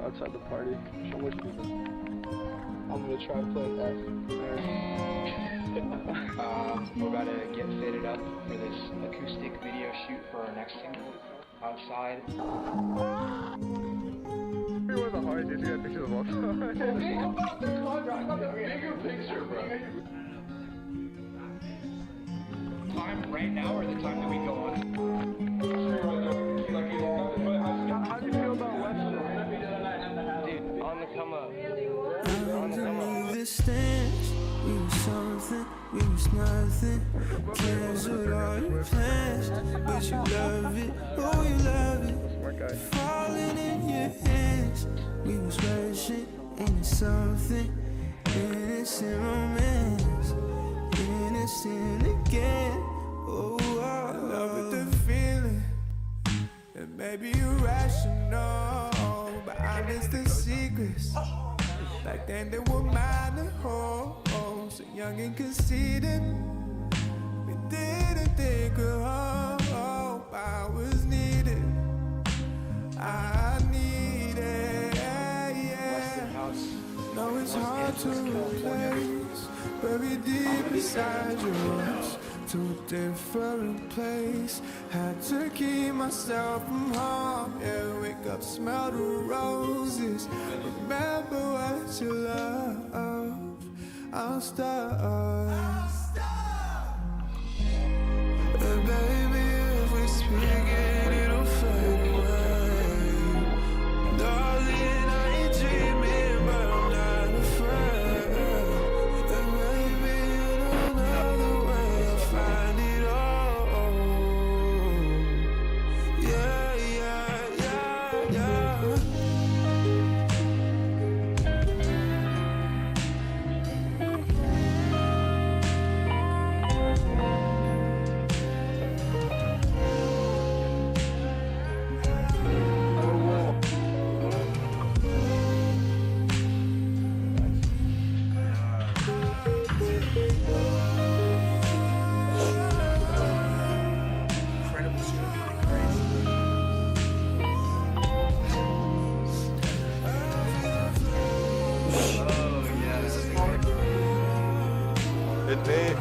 outside the party. Show what you do. I'm gonna try to play F. We're about to get fitted up for this acoustic video shoot for our next single outside. One of the hardest is to get pictures of all time. I got the bigger picture, bro. Time right now or the time that we go on? How do you feel about Western? Dude, on the come up. Distance, we was something, we was nothing. Cancelled all your plans, but you love it, oh you love it. Falling in your hands, we was rushing into something. Innocent romance, innocent again. Oh, I love the feeling, and maybe irrational, but I miss the secrets. Back then they were mine to hold, so young and conceited. We didn't think of hope I was needed. I needed, yeah. No, it's hard to replace, buried deep inside yours, to a different place. Had to keep myself from harm. Yeah, wake up, smell the roses. Remember what you love. I'll stop. And baby, if we speak it, it'll fade away. Darling, I ain't dreaming, but I'm not afraid. And maybe in another way I'll find it all. Yeah, yeah, yeah, yeah.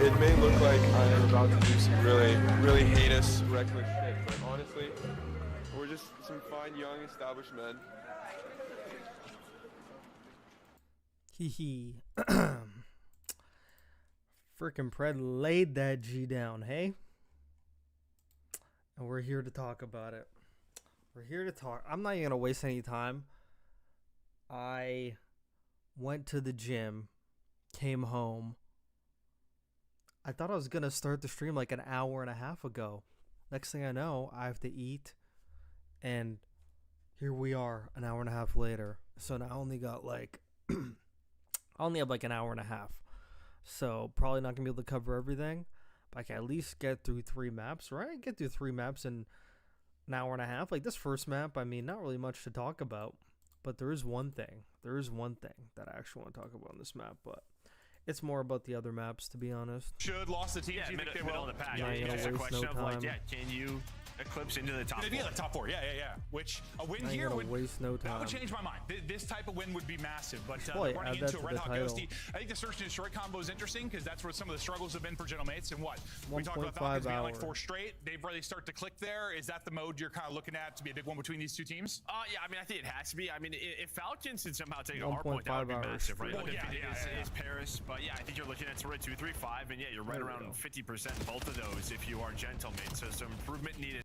It may look like I am about to do some really heinous, reckless shit, but honestly, we're just some fine, young, established men. Hee. Frickin' Pred laid that G down, hey? And we're here to talk about it. We're here to talk. I'm not even gonna waste any time. I went to the gym, came home. I thought I was going to start the stream like an hour and a half ago. Next thing I know, I have to eat. And here we are an hour and a half later. So now I only got like, I only have like an hour and a half. So probably not going to be able to cover everything. But I can at least get through 3 maps, right? Get through 3 maps in an hour and a half. Like this first map, I mean, not really much to talk about. But there is one thing. There is one thing that I actually want to talk about on this map. But it's more about the other maps, to be honest. Should lost the team. Yeah, middle of the pack. Yeah, It's a question no of like, time. yeah, can you eclipse into the top They'd be four? in the top 4, yeah. Which a win I ain't here gonna would waste no that would time. change my mind. This type of win would be massive, but Boy, running add that into a to Red the Hot title. Ghosty, I think the search and destroy combo is interesting because that's where some of the struggles have been for Gentle Mates. And what we talked about 1.5 Falcons being like hour. 4 straight, they've really start to click there. Is that the mode you're kind of looking at to be a big one between these 2 teams? Yeah, I mean, I think it has to be. I mean, if Falcons can somehow take a hard point, that would 1.5 be hours massive, right? straight. Like, Well, it's Paris, but yeah, I think you're looking at sort of 2, 3, 5, and yeah, you're right There we around go. 50% both of those if you are Gentle Mates. So some improvement needed.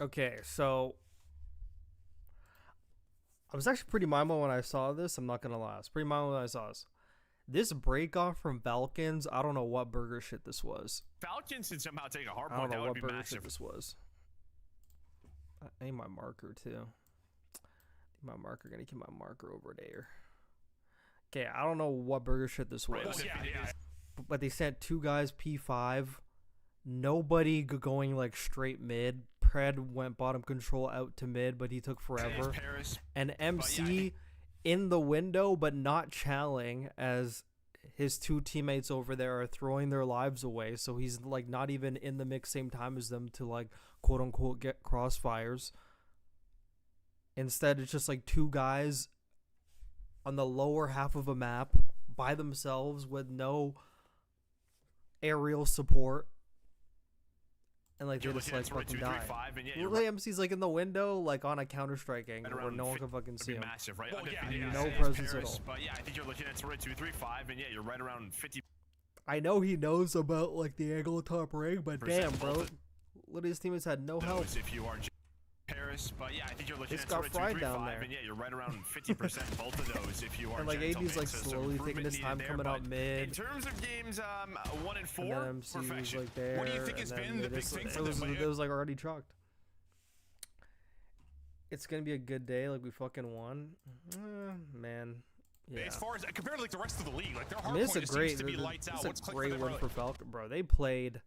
Okay, so I was actually pretty mindful when I saw this. I'm not gonna lie, I was pretty mindful when I saw this. This break off from Falcons, I don't know what burger shit this was. Falcons can somehow take a hard I don't point, know that would what be burger shit massive. this was. I need my marker too. My marker, gonna keep my marker over there. Okay, I don't know what burger shit this was. Right, yeah. But they sent 2 guys P5. Nobody going like straight mid. Pred went bottom control out to mid, but he took forever. Paris. And MC yeah, in the window, but not challing, as his 2 teammates over there are throwing their lives away. So he's like not even in the mix same time as them to like quote unquote get crossfires. Instead, it's just like two guys on the lower half of a map by themselves with no aerial support. And like they just like fucking die. Little AMC's like in the window, like on a Counter-Strike angle where no one can fucking see him. Massive, right? Well, Undefeated no in presence Paris, at all. But yeah, I think you're looking at sort of 235, and yeah, you're right around 50. I know he knows about like the angle of top ring, but damn, bro, Lydia's teammates had no help. If you are Paris, but yeah, I think you're looking It's at got sort of fried down 235, there. and yeah, you're right around 50% both of those. If you are And like gentlemen. AD's like So some slowly taking improvement his time needed coming there, out but mid. In terms of games 1 and 4, And then MC was perfection. like there. What do you think has and then been the it big just- thing it for was, them? it was like already chalked. It's gonna be a good day, like we fucking won. Man, yeah. As far as compared to like the rest of the league, like their I hard mean, it's point a just great, seems to be lights out. What's it's a clicked great for them one early? for Falcon, bro. They played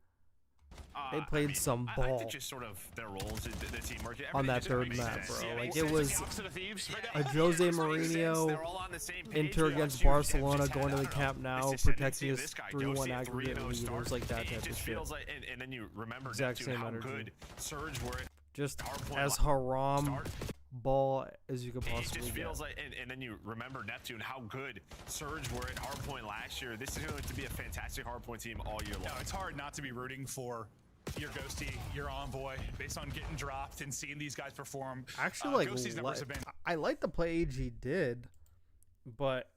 some I ball think just sort of their roles, the teamwork. on that third everything map, makes bro. sense. Like Yeah, it was opposite of thieves. a Jose They're Mourinho all on the same page. Inter We against watched you Barcelona just had, going to I the don't know, Camp Nou, this ascendancy protecting of his this guy, 3-1 Josie, a aggregate 3-0 lead. It start. was like that It type of just shit. feels like, and then you remember Exact Neptune, same how energy. good Surge were. Just Hardpoint as line haram start. ball as you could It possibly just feels get. like, and then you remember Neptune, how good Surge were at hardpoint last year. This is going to be a fantastic hardpoint team all year long. No, it's hard not to be rooting for your Ghosty, your Envoy, based on getting dropped and seeing these guys perform. Actually, like Ghosty's numbers have been I like the play AG did, but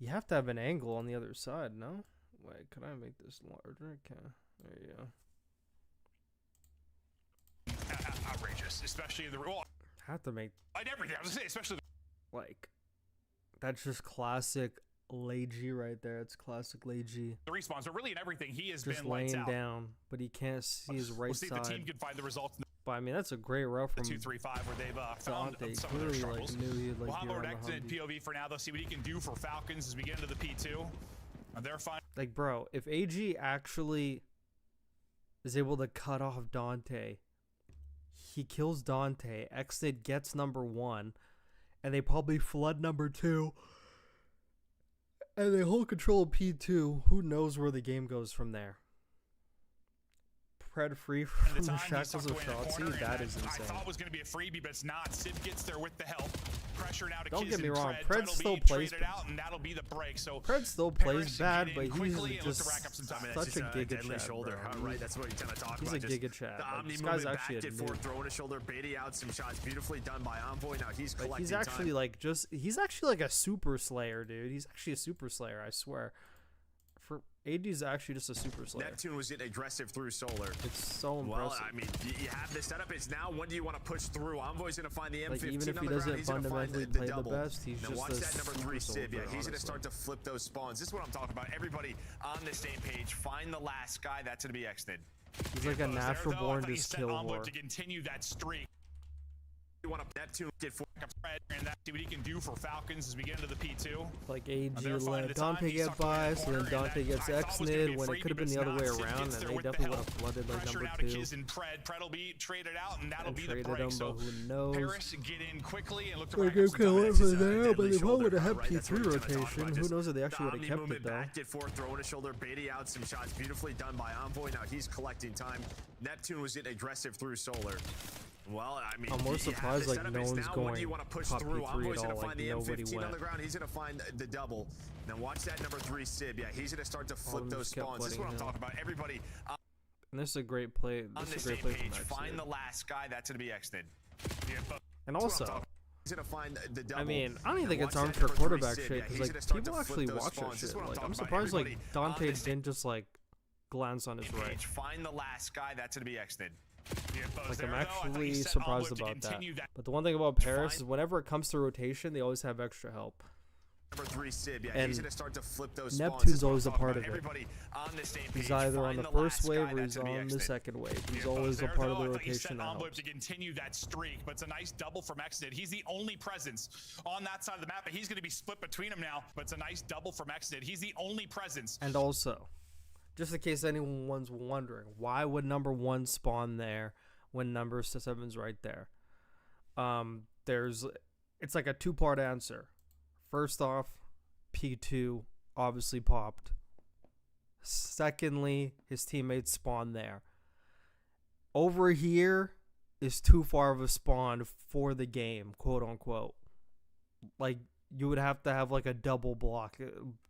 you have to have an angle on the other side, no? Wait, could I make this larger? Okay, there you go. outrageous, especially the well, Have to make and everything. I was gonna say, especially like that's just classic LAYG'd right there. It's classic LAYG'd. the respawns, but really in everything, he has Just been lights laying out. down, but he can't see his right We'll see if the team side. can find the results in But I mean, that's a great route the from 2-3-5 where they've found Dante. some of their Clearly, struggles. like knew he'd We'll like have be our around next the in Humvee. POV for now. They'll see what he can do for Falcons as we get into the P2. They're fine. Like, bro, if AG actually is able to cut off Dante, he kills Dante. Exit gets number 1, and they probably flood number 2, and they hold control of P2. Who knows where the game goes from there? Pred free And from the the time he's shackles tucked of away in the Shotzi. corner, That and is I insane. thought was going to be a freebie, but it's not. Sid gets there with the help. Pressure now to Don't Kiz get me and wrong, Pred. Pred Pred'll still be plays- traded out, and that'll be the break. So Pred still Paris plays bad, get but in he's quickly and look just to rack up some time. such a giga deadly chat, shoulder. bro. Right, that's what we tend to talk He's about. a Just giga chat. the Like, omni this guy's movement actually back a and forth, noob. throwing a shoulder, baiting out some shots, beautifully done by Envoy. Now he's Like, collecting he's actually time. like he's actually like a super slayer, dude. He's actually a super slayer, I swear. For AD's actually just a super slayer. Neptune was getting aggressive through solar. It's so Well, impressive. I mean, you have the setup. It's now when do you want to push through? Envoy's going to find the M15 Like, even if on he the ground. doesn't He's going to find fundamentally the play the double. best, he's now just watch a that number 3 super Civ. Yeah, soldier, he's going to honestly. start to flip those spawns. This is what I'm talking about. Everybody on the same page. Find the last guy. That's going to be exited. He's like a There, natural though, I born thought he just set kill Envoy whore. to continue that streak. You want to Neptune get for Fred, and that's what he can do for Falcons as we get into the P2. Like AG They're finding let the time. Dante He's get tucked away by, in the so then corner, and Dante that gets I thought was gonna be X-nid a when it freebie, could have but been the it's other way not. Sid around, gets and there they with the definitely would help. have flooded like Pressure number now 2 to Kiz and Pred. Pred'll be traded out, and that'll and be the traded break. him, So but who knows? Paris get in quickly and look to Like, rack game up some could time. have This went is for a there, deadly but they probably shoulder. would have had Right, that's what P3 we tend to talk rotation. about. Who Just knows if they the actually would omni have kept it movement though. back and forth, throwing a shoulder, baiting out some shots, beautifully done by Envoy. Now he's collecting time. Neptune was getting aggressive through solar. Well, I mean, I'm more you have surprised, the like, setup. no It's one's now when going do you want to push top through? P3 Envoy's at going all, to find like, the nobody M15 on went. the ground. He's going to find the double. Now watch that number 3 Sib. Yeah, he's going to start to flip them those just kept spawns. This is what I'm flooding him. talking about. Everybody And this is a great play. on This the is a same great play page. from Find the X-nid. last guy. That's going to be exited. Yeah, but And That's what I'm also, talking- He's going to find the double. I mean, I don't even Now think it's watch armed that for number 3 quarterback Sib. shit, Yeah, because he's like gonna start to people flip actually those watch that spawns. This is shit. what Like, talking I'm about. surprised like Everybody on Dante the same didn't just like glance on his page. right. Find the last guy. That's going to be exited. yeah, but Like, there, I'm though, I thought he actually set surprised Envoy to about that. continue But the one thing about Paris Fine. is whenever it comes to rotation, they always have extra help. Number 3 Sib. Yeah, And he's going to start to flip those spawns. Neptune's This is what I'm always a talking part about. of it. Everybody on the same He's page. either on Find the the first last wave guy. or That's he's gonna be on the exited. second wave. He's Yeah, always a there, part of though, the I thought he set rotation Envoy out. to continue that streak, but it's a nice double from Exit. He's the only presence on that side of the map, but he's going to be split between them now. But it's a nice double from Exit. He's the only presence. And also, just in case anyone's wondering, why would number 1 spawn there when number 7's right there? It's like a 2-part answer. First off, P2 obviously popped. Secondly, his teammates spawned there. Over here, is too far of a spawn for the game, quote unquote. Like, you would have to have like a double block,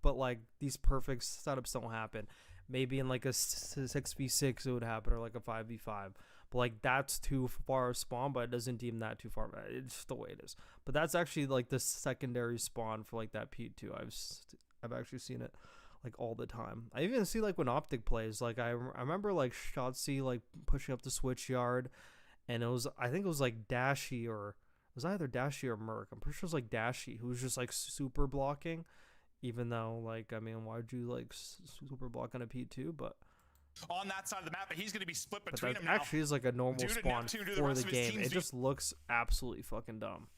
but like these perfect setups don't happen. Maybe in like a 6v6 it would happen, or like a 5v5. But like that's too far a spawn, but it doesn't deem that too far. It's just the way it is. But that's actually like the secondary spawn for like that P2. I've actually seen it like all the time. I even see like when Optic plays. Like I remember like Shotzi like pushing up the switch yard, and I think it was like Dashy, or it was either Dashy or Merc. I'm pretty sure it was like Dashy who was just like super blocking. Even though, like, I mean, why'd you like super block on a P2? But on that side of the map, but he's going to be split between them now. Actually is like a normal spawn for the game. It just looks absolutely fucking dumb.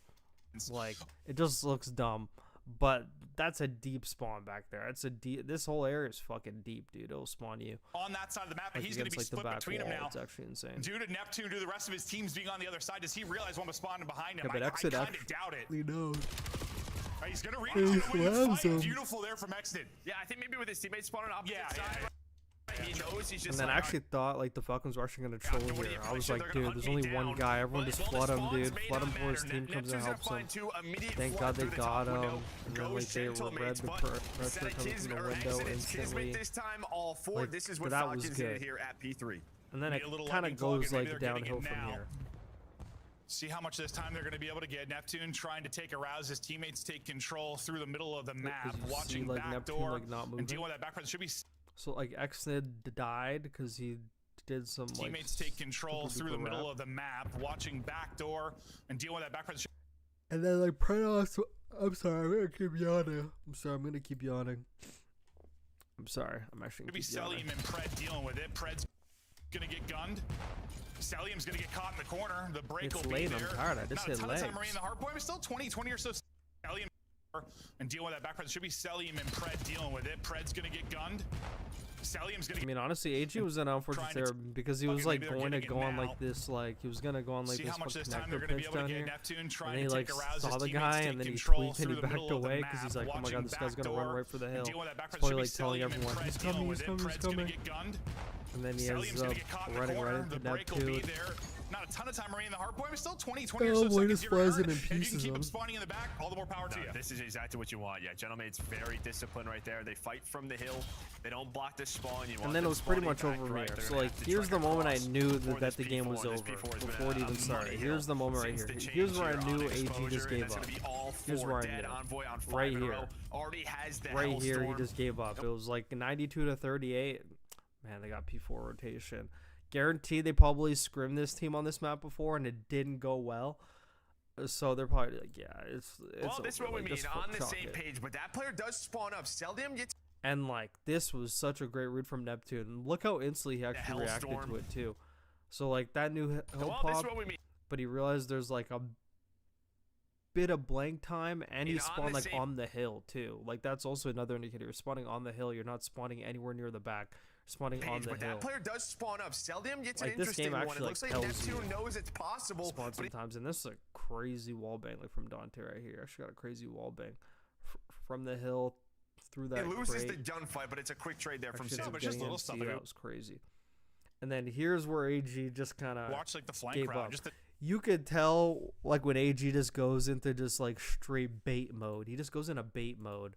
Like, it just looks dumb. But that's a deep spawn back there. It's a deep. This whole area is fucking deep, dude. It'll spawn you on that side of the map, but like he's going to be split between them now. It's actually insane. Due to Neptune, due to the rest of his teams being on the other side, does he realize one was spawning behind him? Yeah, but I Exit kind of doubt it. knows. He's going to read it. He's going to win the fight. Beautiful there from Exit. Yeah, I think maybe with his teammates spawning opposite side. He knows he's just and then I actually thought like the Falcons were actually gonna troll here. I was like, dude, there's only one guy. Everyone just flood him, dude. Flood him before his team comes and helps him. Thank God they got him. And then like they read the pressure coming from the window instantly. Like, but that was good. And then it kind of goes like downhill from here. See how much this time they're going to be able to get. Neptune trying to take a rouse. His teammates take control through the middle of the map, watching like backdoor like, not moving. and dealing with that back pressure. Should be. So like Exnid died because he did some teammates like, take control through the middle of the map, watching backdoor and dealing with that back pressure. And then like Predos, I'm sorry, I'm gonna keep yawning. I'm sorry, I'm actually gonna keep yawning. Celium and Pred dealing with it. Pred's gonna get gunned. Celium's gonna get caught in the corner. The break will be there. I'm tired. I just hit legs. Not a ton of time in the hard point, but still 20 or so. Celium and dealing with that back pressure. Should be Celium and Pred dealing with it. Pred's gonna get gunned. Celium's gonna. I mean, honestly, AG was an unfortunate there because he was like going to go on like this, like he was gonna go on like this connector pitch down here, and then he like saw the guy and then he tweaked and he backed away because he's like, oh my god, this guy's gonna run right for the hill. He's probably like telling everyone, he's coming, he's coming, he's coming. And then he ends up running right into Neptune. Not a ton of time remaining in the hard point, but still 20 or so seconds. If you can keep him spawning in the back, all the more power to you. This is exactly what you want. Yeah, Gentlemate's very disciplined right there. They fight from the hill. They don't block the spawn. And then it was pretty much over from here. So like, here's the moment I knew that the game was over before it even started. Here's the moment right here. Here's where I knew AG just gave up. Here's where I knew. Right here. Right here, he just gave up. It was like 92 to 38. Man, they got P4 rotation. Guaranteed they probably scrimmed this team on this map before and it didn't go well. So they're probably like, yeah, it's well, this is what we like, mean. On the same page, but that player does spawn up. Seldom gets. And like, this was such a great read from Neptune. Look how instantly he actually reacted to it too. So like that new hill pop, but he realized there's like a bit of blank time, and he spawned like on the hill too. Like that's also another indicator. You're spawning on the hill. You're not spawning anywhere near the back. Spawning on the hill. That player does spawn up. Seldom gets like an interesting this game one. It looks like Neptune knows it's possible. Spawn sometimes, and this is a crazy wall bang like from Dante right here. Actually got a crazy wall bang from the hill through that. It loses the gunfight, but it's a quick trade there from Seldom. But just a little stuff. That was crazy. And then here's where AG just kind of watch like the flank round. You could tell like when AG just goes into just like straight bait mode. He just goes in a bait mode.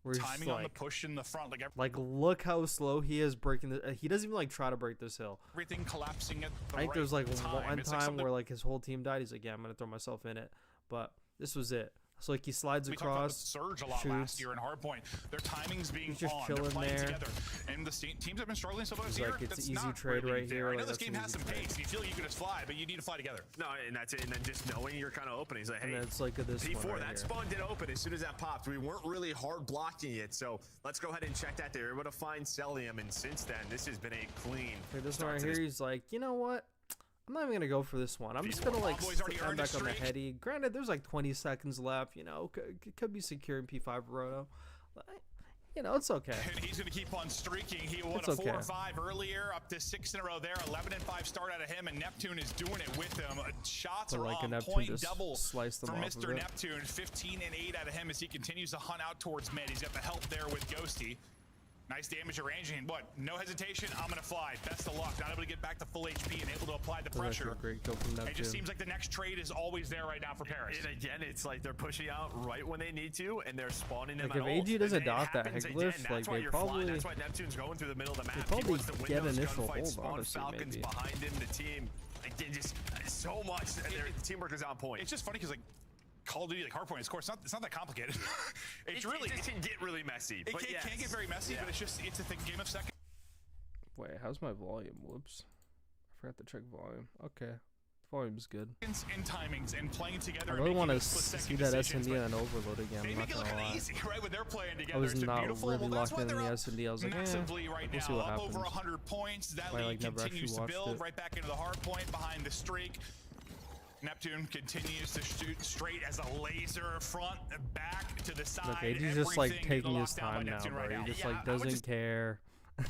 Where timing like, on the push in the front, like look how slow he is breaking the. He doesn't even like try to break this hill. Everything collapsing at the I think right there's like time. one time where like his whole team died. He's like, yeah, I'm gonna throw myself in it. But this was it. So like he slides across. Surge a lot last year in hardpoint. Their timing's being just on. Chilling They're playing there. Together, and the teams have been struggling so far this year. Like it's that's easy not trade really right fair. here. I know like, this game has some pace. You feel like you can just fly, but you need to fly together. No, and that's it. And then just knowing you're kind of open. He's like, hey, and it's like this P4. Right that here. spawn did open as soon as that popped. We weren't really hard blocking it, so let's go ahead and check that. They were able to find Celium, and since then, this has been a clean. Okay, this one right here, he's like, you know what? I'm not even gonna go for this one. I'm just gonna like stand back on the heady. Granted, there's like 20 seconds left. You know, could be securing P5 Roto. But, you know, it's okay. And he's gonna keep on streaking. He won a 4 or 5 earlier, up to 6 in a row there. 11 and 5 start out of him, and Neptune is doing it with him. Shots are on point, double for Mr. Neptune. 15 and 8 out of him as he continues to hunt out towards mid. He's got the help there with Ghosty. Nice damage arranging. What? No hesitation. I'm gonna fly. Best of luck. Not able to get back to full HP and able to apply the pressure. Great kill from It just seems like the next trade is always there right now for Paris. And again, it's like they're pushing out right when they need to, and they're spawning them like out. If AG doesn't dot that Happens Hegglish, again. like That's why they you're probably flying. That's why Neptune's going through the middle of the map. they probably He wants to win get those initial gunfights, hold, spawn honestly, Falcons maybe. behind him. The team, again, just so much. And their teamwork is on point. It's just funny because like Call of Duty, like Hardpoint, of course, it's not that complicated. It can get really messy. It can get very messy, but it's a game of seconds. Wait, how's my volume? Whoops. I forgot to check volume. Okay. Volume's good. In timings and playing together. I really want to see that S&D and overload again. I'm not gonna lie. Easy, right? When they're playing together, I was it's not beautiful. really Well, locked in the S&D. I was like, massively right we'll now, see what up happens. over 100 points. That I, lead never continues to actually watched build it. right back into the hard point behind the streak. Neptune continues to shoot straight as a laser, front, back to the side. Look, AG's just like taking his time now, bro. He just like doesn't care.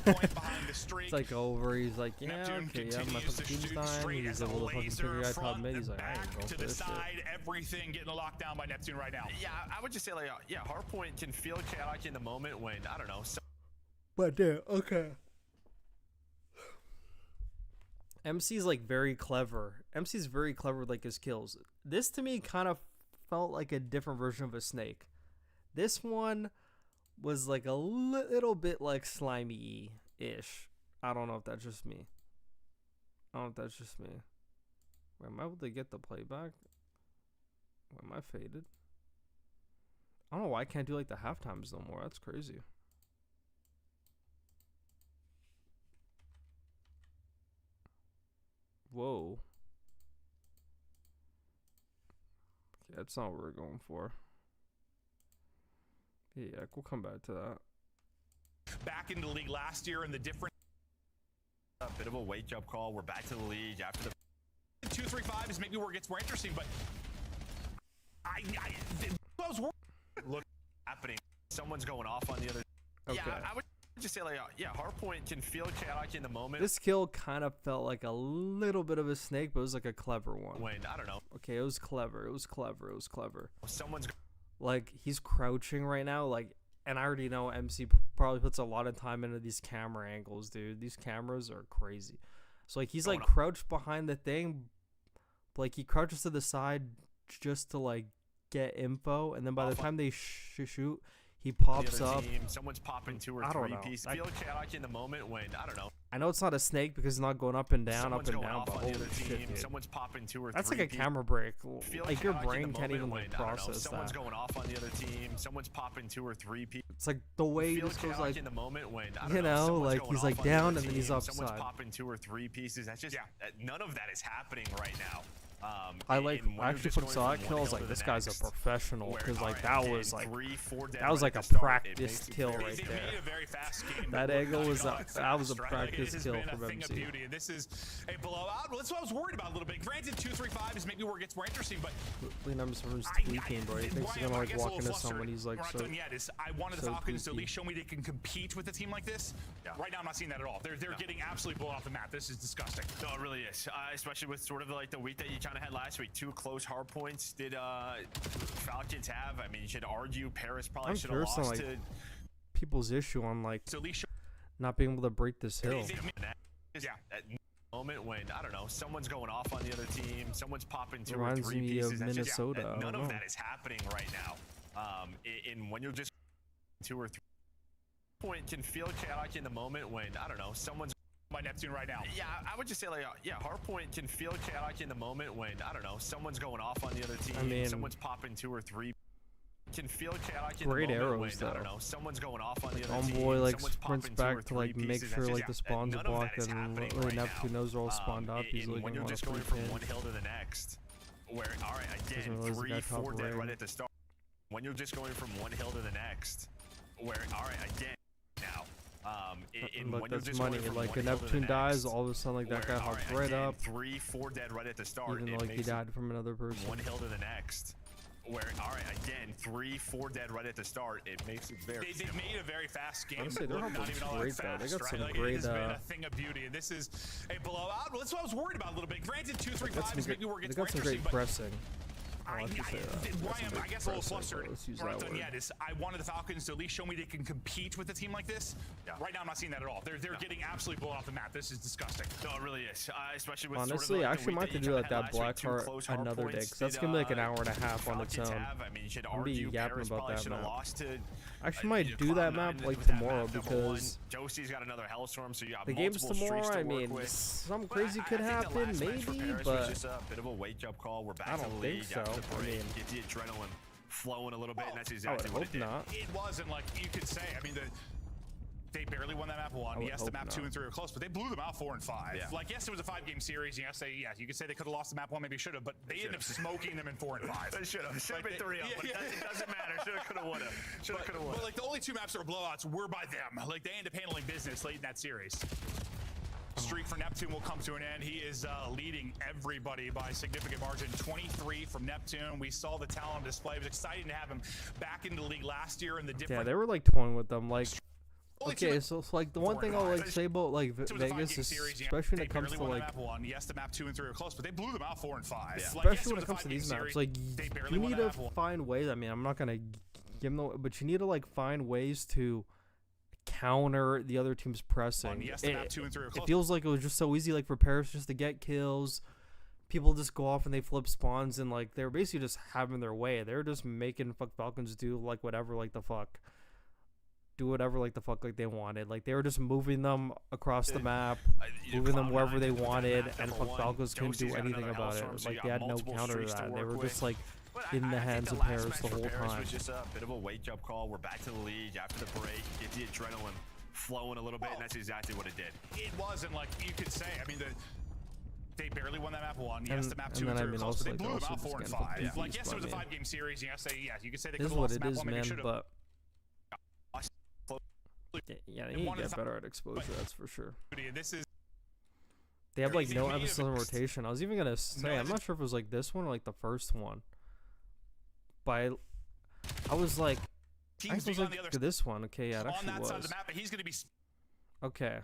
It's like over. He's like, yeah, okay, yeah, my fucking team's dying. He's able to fucking figure out top mid. He's like, I ain't going to for the this shit. side, everything getting locked down by Neptune right now. Yeah, I would just say, like, yeah, Hardpoint can feel chaotic in the moment when, I don't know. But dude, okay. MC's like very clever. MC's very clever with like his kills. This to me kind of felt like a different version of a snake. This one was like a little bit like slimy-ish. I don't know if that's just me. Wait, am I able to get the playback? Wait, am I faded? I don't know why I can't do like the halftimes no more. That's crazy. Whoa. Okay, that's not what we're going for. Yeah, we'll come back to that. Back into the league last year and the difference. A bit of a wake-up call. We're back to the league after the 2-3-5 is maybe where it gets more interesting, but look happening. Someone's going off on the other. Okay. Yeah, I would just say, like, yeah, Hardpoint can feel chaotic in the moment. This kill kind of felt like a little bit of a snake, but it was like a clever one. When, I don't know. Okay, it was clever. Someone's like, he's crouching right now, like, and I already know MC probably puts a lot of time into these camera angles, dude. These cameras are crazy. So, like, he's, like, crouched behind the thing, but, like, he crouches to the side just to, like, get info, and then by the time they shoot, he pops up. Someone's popping 2 or 3 pieces. Feel chaotic in the moment when, I don't know. I know it's not a snake because it's not going up and down, but holy shit, dude. Someone's popping 2 or 3 That's like a camera break. Like, your brain can't even like process Someone's that. going off on the other team. Someone's popping 2 or 3 pieces. It's like the way this goes, like, in the moment when, you know, like he's like down and then he's upside. Someone's popping 2 or 3 pieces. That's just none of that is happening right now. I actually saw that kill. I was like, this guy's a professional, because like that was like a practice kill right there. That angle was a practice kill from MC. This is a blowout. Well, that's what I was worried about a little bit. Granted, 2-3-5 is maybe where it gets more interesting, but Lee numbers from his tweaking, bro. He thinks he's gonna like walk into someone. He's like so. I wanted the Falcons to at least show me they can compete with a team like this. Right now, I'm not seeing that at all. They're getting absolutely blown off the map. This is disgusting. No, it really is. Especially with sort of like the week that you kind of had last week. 2 close hard points did Falcons have. I mean, you should argue Paris probably should have lost like, to people's issue on like not being able to break this hill. Yeah. At moment when, I don't know, someone's going off on the other team, someone's popping 2 or Reminds 3 me pieces. of Minnesota. None of that is happening right now. And when you're just 2 or 3 point can feel chaotic in the moment when, I don't know, someone's by Neptune right now. Yeah, I would just say, like, yeah, Hardpoint can feel chaotic in the moment when, I don't know, someone's going off on the other team, I mean, someone's popping 2 or 3. Can feel chaotic in great the moment arrows, when, though. I don't know, someone's going off on the other team. Homeboy like someone's sprints popping 2 or back to 3 like make pieces. sure That's like the spawns are blocked, and right Neptune knows they're all spawned up. He's like, when you're just going from one hill to the next, where, all right, again, 3-4 dead right at the start. When you're just going from one hill to the next, where, all right, again, now. Look, that's money. Like, if Neptune dies, all of a sudden, like, that guy hops right up. 3-4 dead right at the start. Even like he died from another person. One hill to the next. Where, all right, again, 3-4 dead right at the start. It makes it very. They made a very fast game. Honestly, they're not even great though. They got some great. It has been a thing of beauty, and this is a blowout. Well, that's what I was worried about a little bit. Granted, 2-3-5 is maybe where it gets more interesting. They got some great pressing. I'll have to say that. Why I guess a little flustered. Let's use We're that not done word. yet. Is I wanted the Falcons to at least show me they can compete with a team like this. Yeah. Right now, I'm not seeing that at all. They're getting absolutely blown off the map. This is disgusting. No, it really is. Especially with Honestly, sort of I like actually might have to do like that Blackheart another day, because that's gonna be like an hour and a half on its own. I mean, you should I'm argue be yapping Paris about probably that should have map. lost to. I actually might do that map Cloud9 like with that tomorrow, map, number one. because Josie's got another Hellstorm, so you got the game's multiple streaks tomorrow. I to work mean, with. something But crazy could I think the happen, last match for maybe, Paris but was just a bit of a wake-up call. We're back I to don't the think lead so. after the I break. mean, Get the adrenaline flowing a little bit, and that's I exactly would what hope it did. not. It wasn't like you could say. I mean, they barely won that map 1. would Yes, the hope map not. 2 and 3 were close, but they blew them out 4 and 5. Yeah. Like, yes, it was a 5-game series. Yes, you could say they could have lost the map 1, maybe should have, but they ended up smoking them in 4 and 5. They should have. Should have been 3-0, but it doesn't matter. Should have, could have, would have. Should have, could have, would But like the only 2 maps that were blowouts were by them. Like they ended up handling business late in that series. Streak for Neptune will come to an end. He is leading everybody by a significant margin. 23 from Neptune. We saw the talent display. It was exciting to have him back into the league last year and the different. Yeah, they were like toying with them. Like, okay, so it's like the one thing I'll like say about like Vegas is, especially when it comes to like, yes, the map 2 and 3 are close, but they blew them out 4 and 5. yeah. Like, yes, Especially when it comes to these maps, like you need to find ways. I mean, I'm not gonna give them, but you need to like find ways to counter the other team's pressing. Yes, the map 2 and 3 are close. It feels like it was just so easy, like for Paris just to get kills. People just go off and they flip spawns, and like they're basically just having their way. They're just making Falcons do like whatever, like the fuck. Do whatever like the fuck like they wanted. Like they were just moving them across the map, moving them wherever they wanted, and Falcons couldn't do anything about it. Like they had no counter to that. They were just like in the hands of Paris the whole time. It was just a bit of a wake-up call. We're back to the lead after the break. Get the adrenaline flowing a little bit, and that's exactly what it did. It wasn't like you could say. I mean, they barely won that map 1. Yes, And- the map and 2 then, and I 3 mean, were close, also, but they like, blew them also out just 4 and getting 5. fucking Like, yes, it was a beefed, 5-game series. Yes, you could say they This could is have what lost it the map is, 1, maybe man. should have. But yeah, they need to get better at exposure. That's for sure. This is. They have like crazy. no We need episode a- in rotation. I was even gonna say, No, I'm not sure if it was like this one or like the first one. But I was like, I Teams was being on like the other this one. Okay, yeah, it on actually that side of was. the map, but he's going to be. Okay,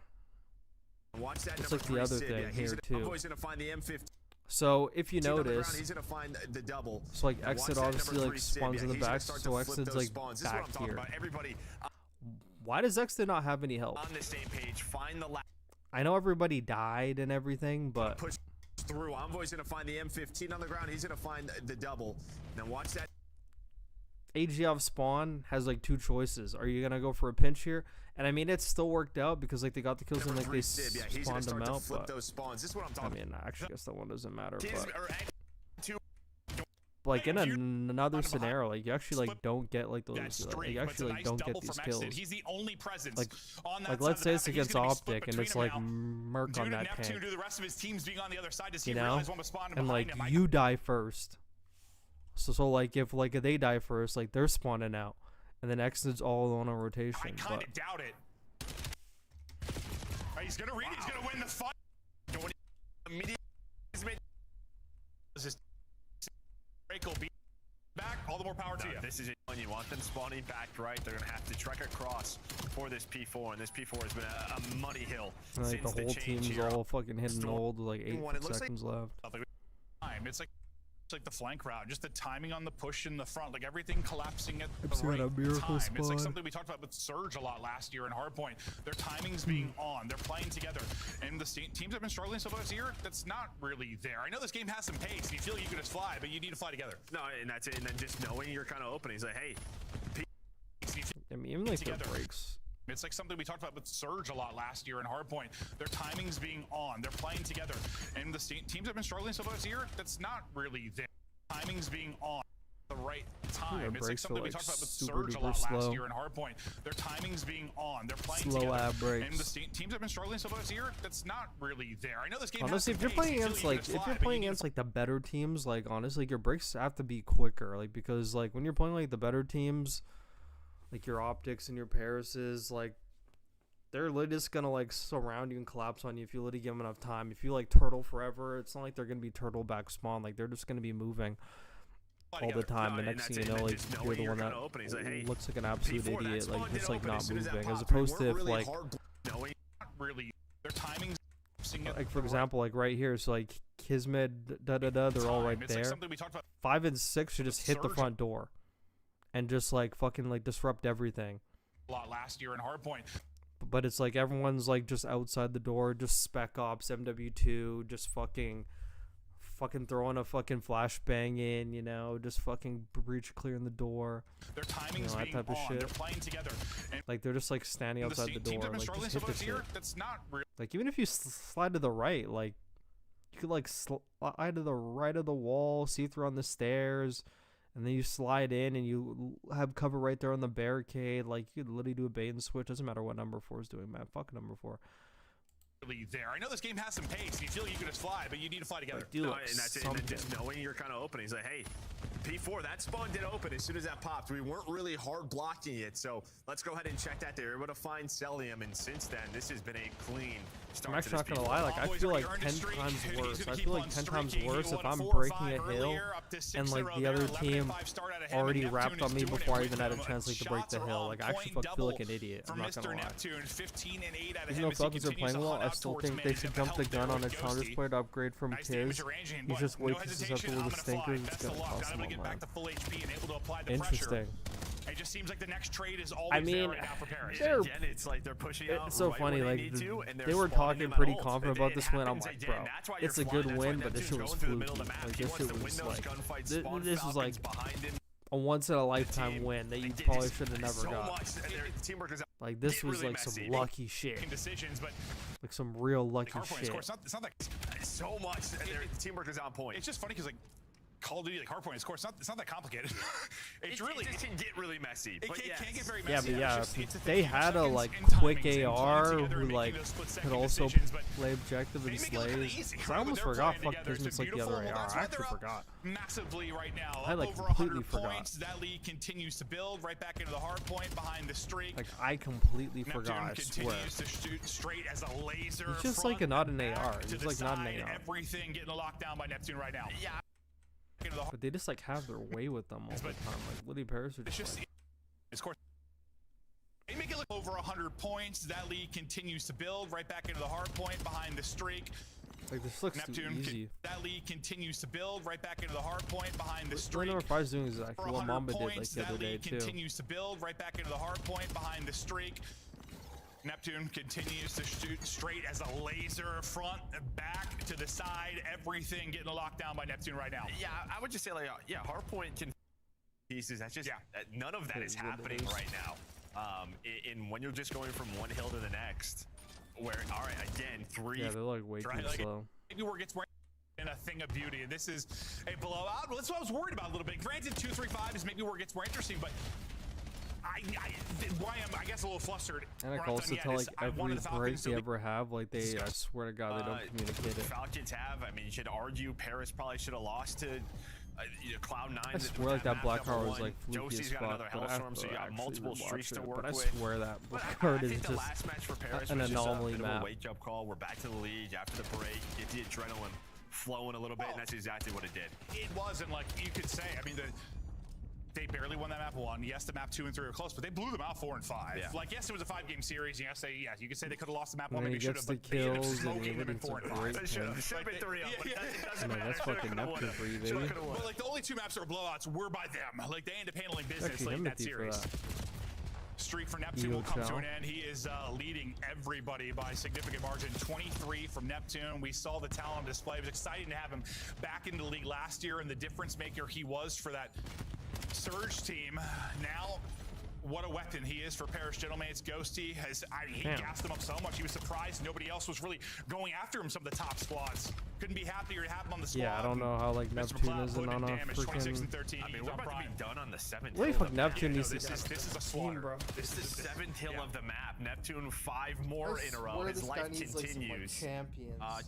Watch that it's number like the 3 other Sid. thing Yeah, here too. Envoy's gonna find the M15 So if you on the ground. notice, He's gonna find the double. so like Watch exit that obviously number like 3 Sid. spawns Yeah, in the he's gonna back, start to so flip exit's those like spawns. This is what back I'm talking here. about. Everybody Why does Exit not have any help? On the same page, find the last. I know everybody died and everything, but push through. Envoy's gonna find the M15 on the ground. He's gonna find the double. Then watch that. AGF spawn has like 2 choices. Are you gonna go for a pinch here? And I mean, it's still worked out because like they got the kills and Number like they 3 Sid. Yeah, he's gonna spawned them start to out. flip But those spawns. This is what I'm I talking mean, I actually guess that one doesn't matter. about. But like in another scenario, like you actually like don't get like those. Like, you actually like don't get these kills. He's the only presence Like, on that like side let's of say the it's map. against He's gonna be split Optic and between it's them like now. Merc Due on to that Neptune, tank. due to the rest of his teams being on the other side, does he You know, realize one was spawning and behind like him? you die first. So like if they die first, like they're spawning out, and then Exit's all on a rotation. I kind of doubt it. He's gonna read. He's gonna win the fight. This break will be back. All the more power to you. This is it. When you want them spawning back right, they're gonna have to trek across for this P4, and this P4 has been a muddy hill And, like since the whole change team's here. all fucking hitting old with like 8 seconds left. It's like the flank route, just the timing on the push in the front, like everything collapsing at the I've seen right a miracle time. It's like spawn. something we talked about with Surge a lot last year in Hardpoint. Their timing's being on, they're playing together, and the teams have been struggling so far this year. That's not really there. I know this game has some pace, and you feel like you can just fly, but you need to fly together. No, and that's it. And then just knowing you're kind of open, he's like, hey. I mean, even like Together. the breaks. It's like something we talked about with Surge a lot last year in Hardpoint. Their timing's being on, they're playing together, and the teams have been struggling so far this year. That's not really there. Timing's being on the right time. It's like breaks are, something we like, talked about with super Surge a duper lot last slow. year in Hardpoint. Their timing's being on, they're playing Slow together, ab breaks. and the teams have been struggling so far this year. That's not really there. I know this game Honestly, has if you're some playing pace, against you feel like you can if just you're fly, but playing you need against like the better teams, like honestly, your breaks have to be quicker. Like because like when you're playing like the better teams, like your Optics and your Parises, like they're literally just gonna like surround you and collapse on you if you literally give them enough time. If you like turtle forever, it's not like they're gonna be turtle back spawn. Like they're just gonna be moving all the time. No, The and next that's thing you it. know, And like just you're knowing the you're one that kinda open, he's like, hey, looks like an absolute P4, that idiot. spawn Like did just like open not as soon as that moving, as popped. opposed to if really like hard. Knowing their timing's forcing it. Like for example, like right here, so like Kismet, they're all right It's there. like something we talked about 5 and 6 should just hit the Surge. front door, and just like fucking like disrupt everything. a lot last year in Hardpoint. But it's like everyone's like just outside the door, just spec ops, MW2, just fucking throwing a fucking flashbang in, you know, just fucking breach clearing the door. Their timing's that being type of on. shit. They're playing together. And Like they're just like standing outside the teams door, have been like struggling just so hit far the this year. shit. That's not real. Like even if you slide to the right, like you could like slide to the right of the wall, see through on the stairs, and then you slide in and you have cover right there on the barricade. Like you could literally do a bait and switch. Doesn't matter what number 4 is doing, man. Fuck number 4. There. I know this game has some pace, and you feel like you can just fly, but you need to fly together. Like, do No, like and that's it. something. And just knowing you're kind of open. He's like, hey, P4, that spawn did open as soon as that popped. We weren't really hard blocking it, so let's go ahead and check that. They were able to find Celium, and since then, this has been a clean start. I'm actually not to gonna this lie, like I Always feel already like earned 10 a streak. times He's worse. gonna I keep feel on like 10 times streaking. He worse if won I'm 4 or breaking 5 a hill earlier, up to 6 and in a like row the there. other 11 and team 5 start out of him, already and wrapped Neptune on me is doing before I it even had a with chance like to break shots the are hill. on Like I actually point, feel like double an idiot. I'm from not Mr. gonna lie. Neptune, 15 and 8 out of Even him though as he Falcons are continues playing to well, hunt I out still towards think they mid. should They've jump the helped gun there on a with Challenger's Ghosty. play to upgrade from Nice damage Kiz. to range hand, You but just no wait to hesitation. susceptible I'm to gonna fly. stinkers. It's Best of gonna luck. cost Not them able to all, get back man. to full HP and able to apply the Interesting. pressure. It just seems like the next trade is always I mean, there right now for Paris. they're- Again, it's like they're pushing out It's so right funny, when like they need to, and they they're were spawning talking him at pretty ult. confident It about this win. I'm happens like, again. bro, That's why you're it's a flying. good That's why win, but this shit Neptune's was going through the middle of fluky. the map. Like He this wants shit to was win those like gunfights, this spawn was like Falcons behind him. a once in a lifetime team, win that you they probably just- should have never so got. much, and their teamwork is Like this get was really like some messy. lucky shit, Making decisions, but like some real lucky Hardpoint shit. score. It's not that. so much, and their teamwork is on point. It's just funny because like Call of Duty, like Hardpoint score. It's not that complicated. It's really. It can get really messy. It but can't get very Yeah, messy. but yeah, It's if just a they thing of had a seconds like and quick timings and playing AR together who and making like those could split-second also decisions, but play objective they and make it a little slays. easy, 'Cause right, I when almost they're forgot playing fuck together. It's Kismet's just like the other beautiful. AR. That's I why actually they're up forgot. massively right now. I, Up like, over completely 100 forgot. points. That lead continues to build right back into the hard point behind the streak. Like I completely Neptune forgot. I swear. continues to shoot straight as a laser. It's just like front not an and AR. back It's to just the like not an side. AR. Everything getting locked down by Neptune right now. Yeah. Into the But they just like have their way with them all the But time. Like Liddy Paris are It's just just, like, of course, they make it look over 100 points. That lead continues to build right back into the hard point behind the streak. this looks too Neptune, easy. that lead continues to build right back into the hard point behind the What streak. number 5 is doing is exactly For what 100 Mamba did like points, the other that day lead too. continues to build right back into the hard point behind the streak. Neptune continues to shoot straight as a laser, front, back, to the side. Everything getting locked down by Neptune right now. Yeah, I would just say like, yeah, hardpoint can pieces. That's just none of that It is is what it happening is. right now. In when you're just going from one hill to the next, where all right, again, 3. Yeah, they're like way too Right, like, slow. maybe where it gets in a thing of beauty. And this is a blowout. Well, that's what I was worried about a little bit. Granted, 2-3-5 is maybe where it gets more interesting, but why I'm, I guess, a little flustered. And I We're can not also done yet, tell is like I wanted every the Falcons break to they lead. ever have, like they, I swear to God, they don't communicate it. Falcons have. I mean, you should argue Paris probably should have lost to Cloud9. I swear like that map black number card was one. like fluky Josie's as got fuck, another but I have hellstorm, so to you got actually multiple rewatch streaks to it. work But I with. swear that But black I card is think the just last match for Paris an was just a anomaly bit of map. a wake-up call. We're back to the league after the break. Get the adrenaline flowing a little bit, and that's exactly what it did. It wasn't like you could say. I mean, they barely won that map 1. Yes, the map 2 and 3 were close, but they blew them out 4 and 5. Yeah. Like, yes, it was a 5-game series. Yes, you could say they could have lost the map 1, And maybe he should gets have, the but they ended up kills and smoking them in it's 4 a and great 5. They should thing. have been 3 up, but it doesn't Man, matter. that's fucking Neptune for you, baby. But like the only 2 maps that were blowouts were by them. Like they ended up handling business Actually, late in that empathy for series. that. Streak for Neptune Eo will come to Chow. an end. He is leading everybody by a significant margin. 23 from Neptune. We saw the talent on display. It was exciting to have him back in the league last year and the difference maker he was for that Surge team. Now, what a weapon he is for Paris Gentleman's Ghosty. He gassed him up so much. He was surprised nobody else was really going after him, some of the top squads. Couldn't be happier to have him on the squad. Yeah, I don't know how like Mr. Neptune McLeod isn't putting on in a damage, 26 and freaking. 13. I mean, He's we're on about to prime. be done on the 7th What the hill fuck of the map. Neptune needs This is a slaughter. This is the 7th hill of the map. Neptune 5 more in a row. His life continues. champions.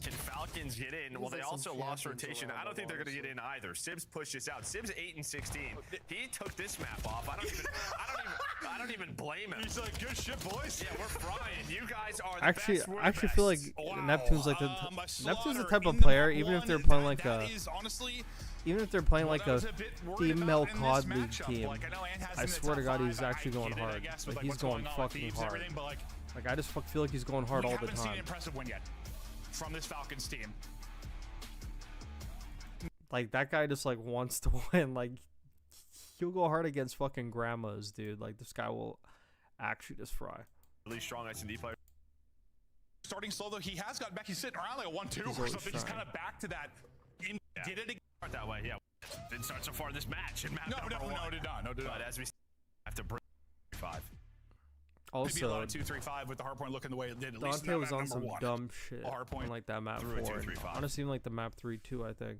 Can Falcons get in? Well, they also lost rotation. I don't think they're going to get in either. Sibs pushed this out. Sibs 8 and 16. He took this map off. I don't even blame him. He's like, good shit, boys. Yeah, we're frying. You guys are the Actually, best. We're I actually feel like Wow. Neptune's like A Neptune's the slaughter type of in the player, map even if 1, they're playing like that a, is honestly even if they're playing what like I a was bit worried female about in COD this League matchup. team. Like, I know Ant has I him in the swear to top God, 5. he's actually I going get it, I hard. guess, Like with he's what's going on with fucking Thieves and hard. everything, but like, Like I just feel like he's going hard we all the haven't seen an time. impressive win yet. from this Falcons team. Like, that guy just, like, wants to win. Like, he'll go hard against fucking grandmas, dude. Like, this guy will actually just fry. Really strong S&D player. Starting slow, though, he has gotten back. He's sitting around like a 1-2 or something. He's kind of back to that. Did it again. Start that way, yeah. Didn't start so far this match. In map No, did not. But as we have to bring 5. Also, maybe a lot of 2-3-5 with the hardpoint looking the way it did. At least Dante was on number some 1. dumb shit Hardpoint on, like, that map through a 4. 2-3-5. Honestly, even, like, the map 3, too, I think.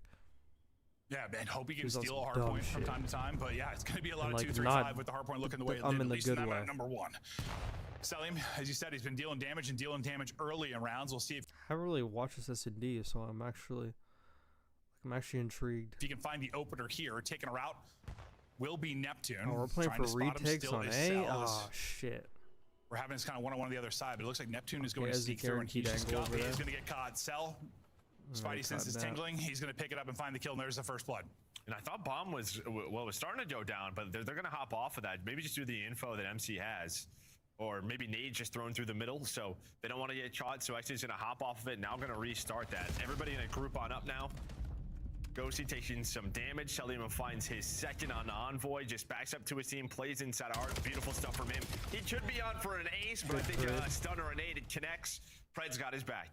Yeah, man. Hope he can He's on steal a some dumb hardpoint from shit. time to time. But yeah, it's going to be a lot And, of like, 2-3-5 not- with the hardpoint looking the way it I'm did. in At the least good in that way. map number 1. Selim, as you said, he's been dealing damage early in rounds. We'll see if I haven't really watched this S&D, so I'm actually intrigued. he can find the opener here. Taking a route will be Neptune. Oh, we're playing Trying for to spot him retakes still on is A? Cells. Oh, shit. We're having this kind of one-on-one on the other side, but it looks like Neptune is going Okay, to as a sneak through, and he's guaranteed just angle got, over he's there. going to get caught. Cell, Spidey sense is caught that. tingling. He's going to pick it up and find the kill, and there's the first blood. And I thought Bomb was starting to go down, but they're going to hop off of that. Maybe just do the info that MC has. Or maybe Nade just thrown through the middle, so they don't want to get shot, so X is going to hop off of it. Now going to restart that. Everybody in a group on up now. Ghosty taking some damage. Selim finds his second on Envoy, just backs up to his team, plays inside art. Beautiful stuff from him. He could be on for an ace, but I think a stun or a nade, it connects. Pred's got his back.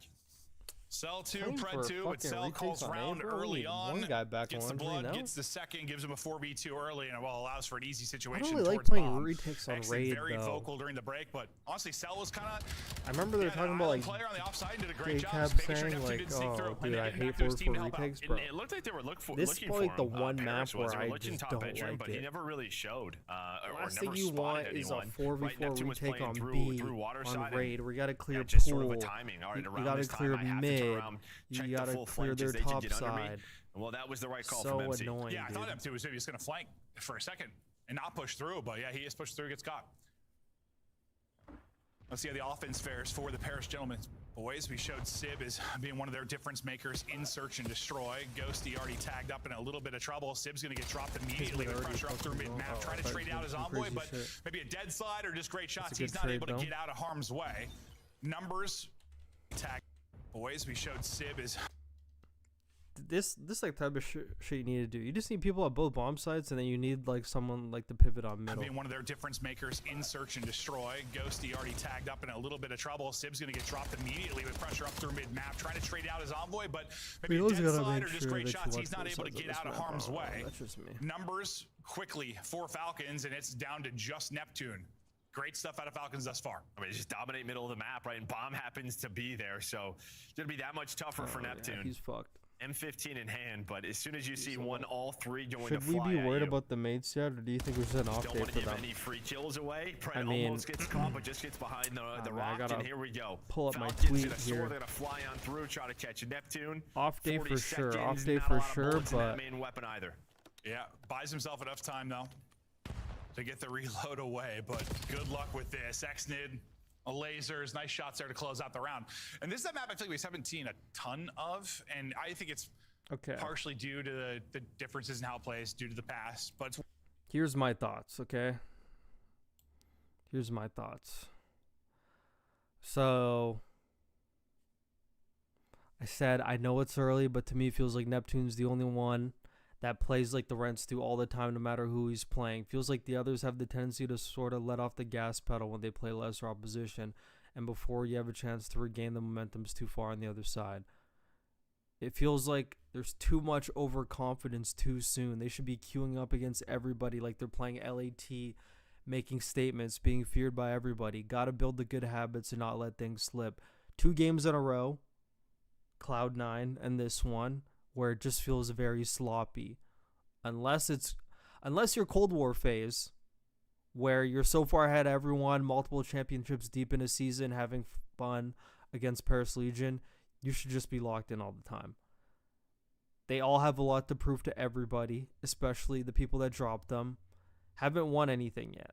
Cell 2, Playing Pred for 2, but fucking Cell calls retakes on round A, bro. early We need on. one guy back Gets the on blood, three now. gets the second, gives him a 4v2 early, and it allows for an easy I situation don't really like towards playing Bomb. retakes on X raid, very though. vocal during the break, but honestly, Cell was kind of. I remember they were talking about, like, player on the offside and did a great job. J-Cab Making sure saying, Neptune like, didn't sneak through, oh, and dude, then I getting hate back to his forward team for to help out. retakes, bro. It looked like they were looking This for probably him. the one map Paris was. where They were I looking just top don't bedroom, like but it. he never really showed. Or Last never thing you want spotted is a anyone. 4v4 Right, Neptune was retake playing on through B water on side. raid. We gotta clear Just pool. sort of a timing. All right, You around gotta this clear time, I have to mid. turn around, check You the gotta full clear flank their as they top get under me. side. Well, that was the right call So from MC. annoying, Yeah, I thought dude. Neptune was maybe just going to flank for a second and not push through, but yeah, he is pushed through, gets caught. Let's see how the offense fares for the Paris Gentlemen. Boys, we showed Sib as being one of their difference makers in search and destroy. Ghosty already tagged up in a little bit of trouble. Sib's going to get dropped immediately with pressure up through mid-map. Trying to trade out his envoy, but maybe a dead slide or just great shots. He's not able to get out of harm's way. Numbers, tag. Boys, we showed Sib as... This like type of shit you need to do. You just need people at both bomb sites, and then you need like someone like to pivot on middle. Being one of their difference makers in search and destroy. Ghosty already tagged up in a little bit of trouble. Sib's going to get dropped immediately with pressure up through mid-map. Trying to trade out his envoy, but maybe a dead slide or just great shots. He's not able to get out of harm's way. That's just me. Numbers quickly for Falcons, and it's down to just Neptune. Great stuff out of Falcons thus far. I mean, just dominate middle of the map, right? And Bomb happens to be there, so it's going to be that much tougher for Neptune. Yeah, he's fucked. M15 in hand, but as soon as you see all three going Should to we fly be at worried you, about the mates yet, or do you think we should an off don't day want to for give them? any free kills away. Pred I mean, almost gets caught, but just gets behind the rock, gotta and here we go. pull up my Falcons tweet in a sword, here. they're gonna fly on through, try to catch Neptune. Off day 40 for sure. seconds, Off day not a for lot of sure, bullets in that but main weapon either. Yeah, buys himself enough time, though, to get the reload away, but good luck with this. Xnid, lasers, nice shots there to close out the round. And this is a map I feel like we haven't seen a ton of, and I think it's partially due to the differences in how it plays, due to the past, but it's here's my thoughts, okay? Here's my thoughts. So, I said, I know it's early, but to me it feels like Neptune's the only one that plays like the Rents do all the time, no matter who he's playing. Feels like the others have the tendency to sort of let off the gas pedal when they play lesser opposition, and before you have a chance to regain the momentum's too far on the other side. It feels like there's too much overconfidence too soon. They should be queuing up against everybody like they're playing LAT, making statements, being feared by everybody. Got to build the good habits and not let things slip. 2 games in a row, Cloud9 and this one, where it just feels very sloppy. Unless you're Cold War phase, where you're so far ahead of everyone, multiple championships deep in a season, having fun against Paris Legion, you should just be locked in all the time. They all have a lot to prove to everybody, especially the people that dropped them. Haven't won anything yet.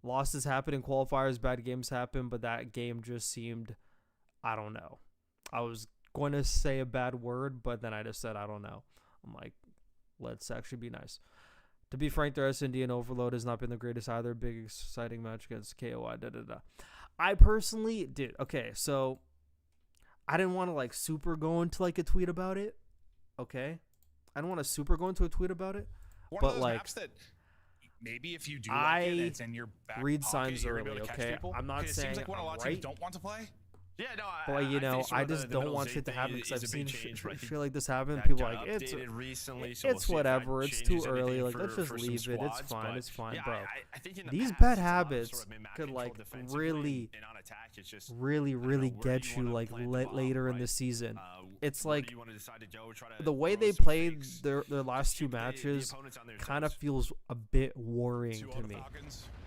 Losses happen in qualifiers, bad games happen, but that game just seemed, I don't know. I was going to say a bad word, but then I just said, I don't know. I'm like, let's actually be nice. To be frank, their S&D and Overload has not been the greatest either. Big, exciting match against KOI, I personally did. Okay, so I didn't want to like super go into like a tweet about it. Okay, I don't want to super go into a tweet about it. One but of those like, maps that maybe if you do like it, it's in your back read pocket, signs you're gonna be early. able to catch Okay, people. I'm not 'Cause it saying seems like when a lot I'm of teams right. don't want to play. Yeah, no, But like, you know, I just don't want shit to happen because I've seen shit like this happen. People are like it's recently, so it's whatever. It's too early. Like let's just leave it. It's fine. It's fine, bro. These bad habits could like really get you like later in the season. It's like the way they played their last two matches kind of feels a bit worrying to me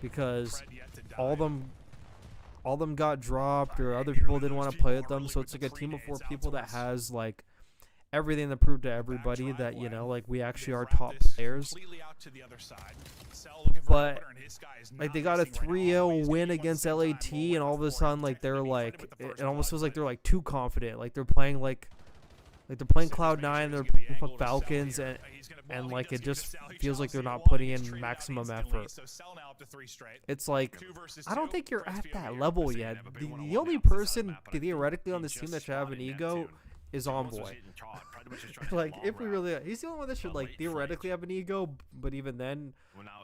because all them got dropped or other people didn't want to play with them. So it's like a team of 4 people that has like everything to prove to everybody that, you know, like we actually are top players. But like they got a 3-0 win against LAT and all of a sudden like they're like, it almost feels like they're like too confident. Like they're playing they're playing Cloud9, they're playing Falcons, and like it just feels like they're not putting in maximum effort. It's like, I don't think you're at that level yet. The only person theoretically on this team that should have an ego is Envoy. Like, if we really, he's the only one that should like theoretically have an ego, but even then,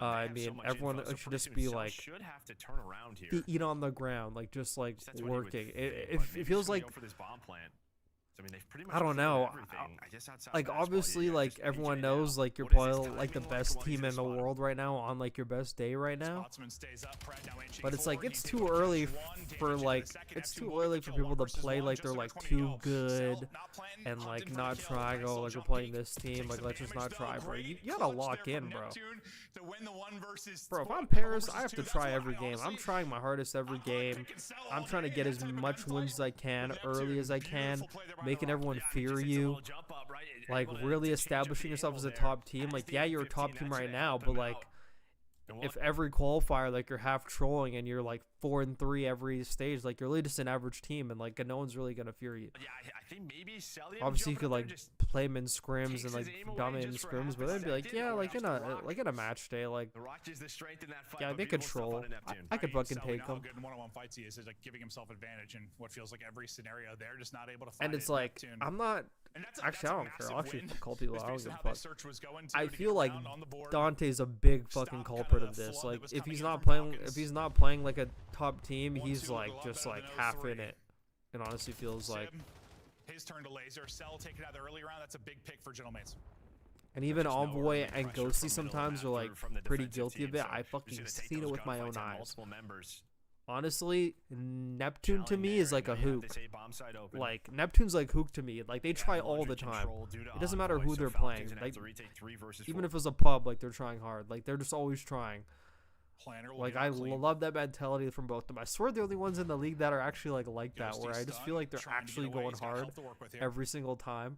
I mean, everyone should just be like, feet on the ground, like just like working. It feels like, I don't know. Like obviously, like everyone knows, like you're probably like the best team in the world right now on like your best day right now. But it's like it's too early for people to play like they're like too good and like not trying. Oh, like we're playing this team. Like let's just not try, bro. You gotta lock in, bro. Bro, if I'm Paris, I have to try every game. I'm trying my hardest every game. I'm trying to get as much wins as I can early as I can. Making everyone fear you, like really establishing yourself as a top team. Like, yeah, you're a top team right now, but like, if every qualifier, like you're half trolling and you're like 4-3 every stage, like you're really just an average team, and like no one's really gonna fear you. Obviously, you could like play them in scrims and like dominate in scrims, but they'd be like, yeah, like in a match day, like yeah, they could troll. I could fucking take them. Good in one-on-one fights he is like giving himself advantage in what feels like every scenario. They're just not able to find and it's like I'm not. Actually, I don't care. I'll actually call people out. I don't give a fuck. I feel like Dante's a big fucking culprit of this. Like, if he's not playing like a top team, he's like just like half in it. It honestly feels like. His turn to laser. Cell taken out the early round. That's a big pick for Gentleman's. And even Envoy and Ghosty sometimes are like pretty guilty of it. I fucking seen it with my own eyes. Honestly, Neptune to me is like a hook. Like, Neptune's like hook to me. Like, they try all the time. It doesn't matter who they're playing. Like, even if it's a pub, like, they're trying hard. Like, they're just always trying. Like, I love that mentality from both of them. I swear they're the only ones in the league that are actually like that, where I just feel like they're actually going hard every single time.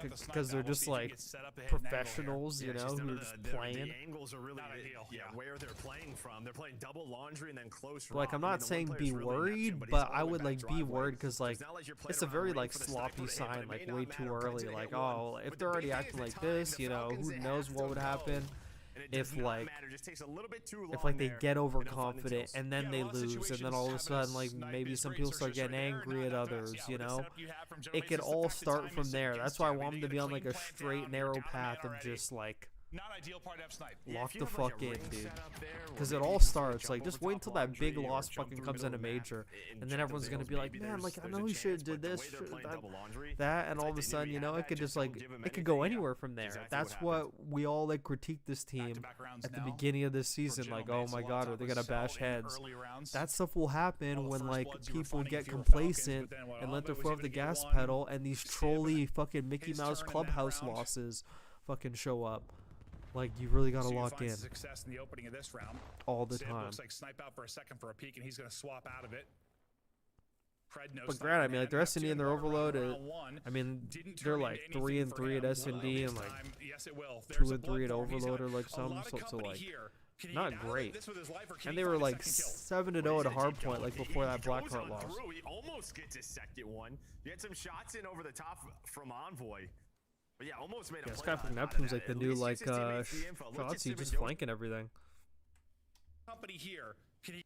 Because they're just like professionals, you know, who are just playing. The angles are really where they're playing from. They're playing double laundry and then close. Like, I'm not saying be worried, but I would like be worried because like it's a very like sloppy sign, like way too early. Like, oh, if they're already acting like this, you know, who knows what would happen if like they get overconfident and then they lose, and then all of a sudden like maybe some people start getting angry at others, you know. It could all start from there. That's why I want them to be on like a straight narrow path of just like lock the fuck in, dude. Because it all starts like, just wait until that big loss fucking comes in a major, and then everyone's gonna be like, man, like I know we should have did this, that, and all of a sudden, you know, it could just like, it could go anywhere from there. That's what we all like critique this team at the beginning of this season, like, oh my god, are they gonna bash heads? That stuff will happen when like people get complacent and let their foot off the gas pedal, and these trolly fucking Mickey Mouse clubhouse losses fucking show up. Like, you really gotta lock in success in the opening of this round. all the time. Looks like snipe out for a second for a peek, and he's gonna swap out of it. But granted, I mean, like their S&D and their overload, I mean, they're like 3-3 at S&D and like 2-3 at overload or like some, so like not great. And they were like 7-0 at a hardpoint like before that Blackheart loss. He almost gets his second one. You had some shots in over the top from Envoy. But yeah, almost made a this guy from Neptune's like the new like Shotzzy, just flanking everything. Company here. Can he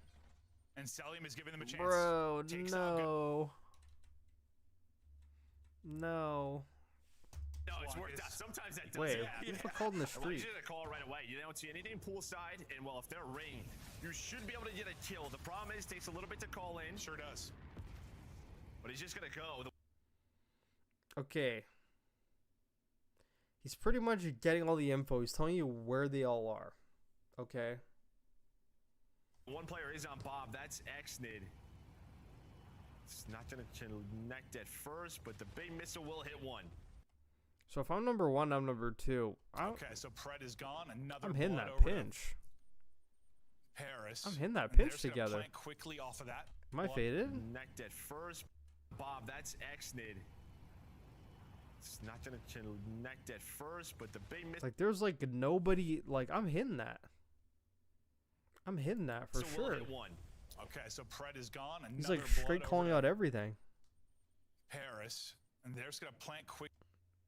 And Selim is giving them a chance. Bro, Takes no. No. No, it's worked out. Sometimes that does. Wait, Yeah. who's called in the Well, you street? should call right away. You don't see anything poolside, and well, if they're ring, you should be able to get a kill. The problem is, it takes a little bit to call in. Sure does. But he's just gonna go. Okay. He's pretty much getting all the info. He's telling you where they all are. Okay. One player is on Bob. That's Xnid. It's not gonna connect at first, but the big missile will hit one. So if I'm number 1, I'm number 2. Okay, so Pred is gone. Another I'm hitting blood that over to pinch. Paris. I'm hitting that And they're pinch just gonna together. plant quickly off of that. Am I faded? Connect at first. Bob, that's Xnid. It's not gonna connect at first, but the big missile. Like there's like nobody. Like I'm hitting that. I'm hitting that for will sure. hit one. Okay, so Pred is gone. Another He's like blood straight over calling to out everything. Paris, and they're just gonna plant quickly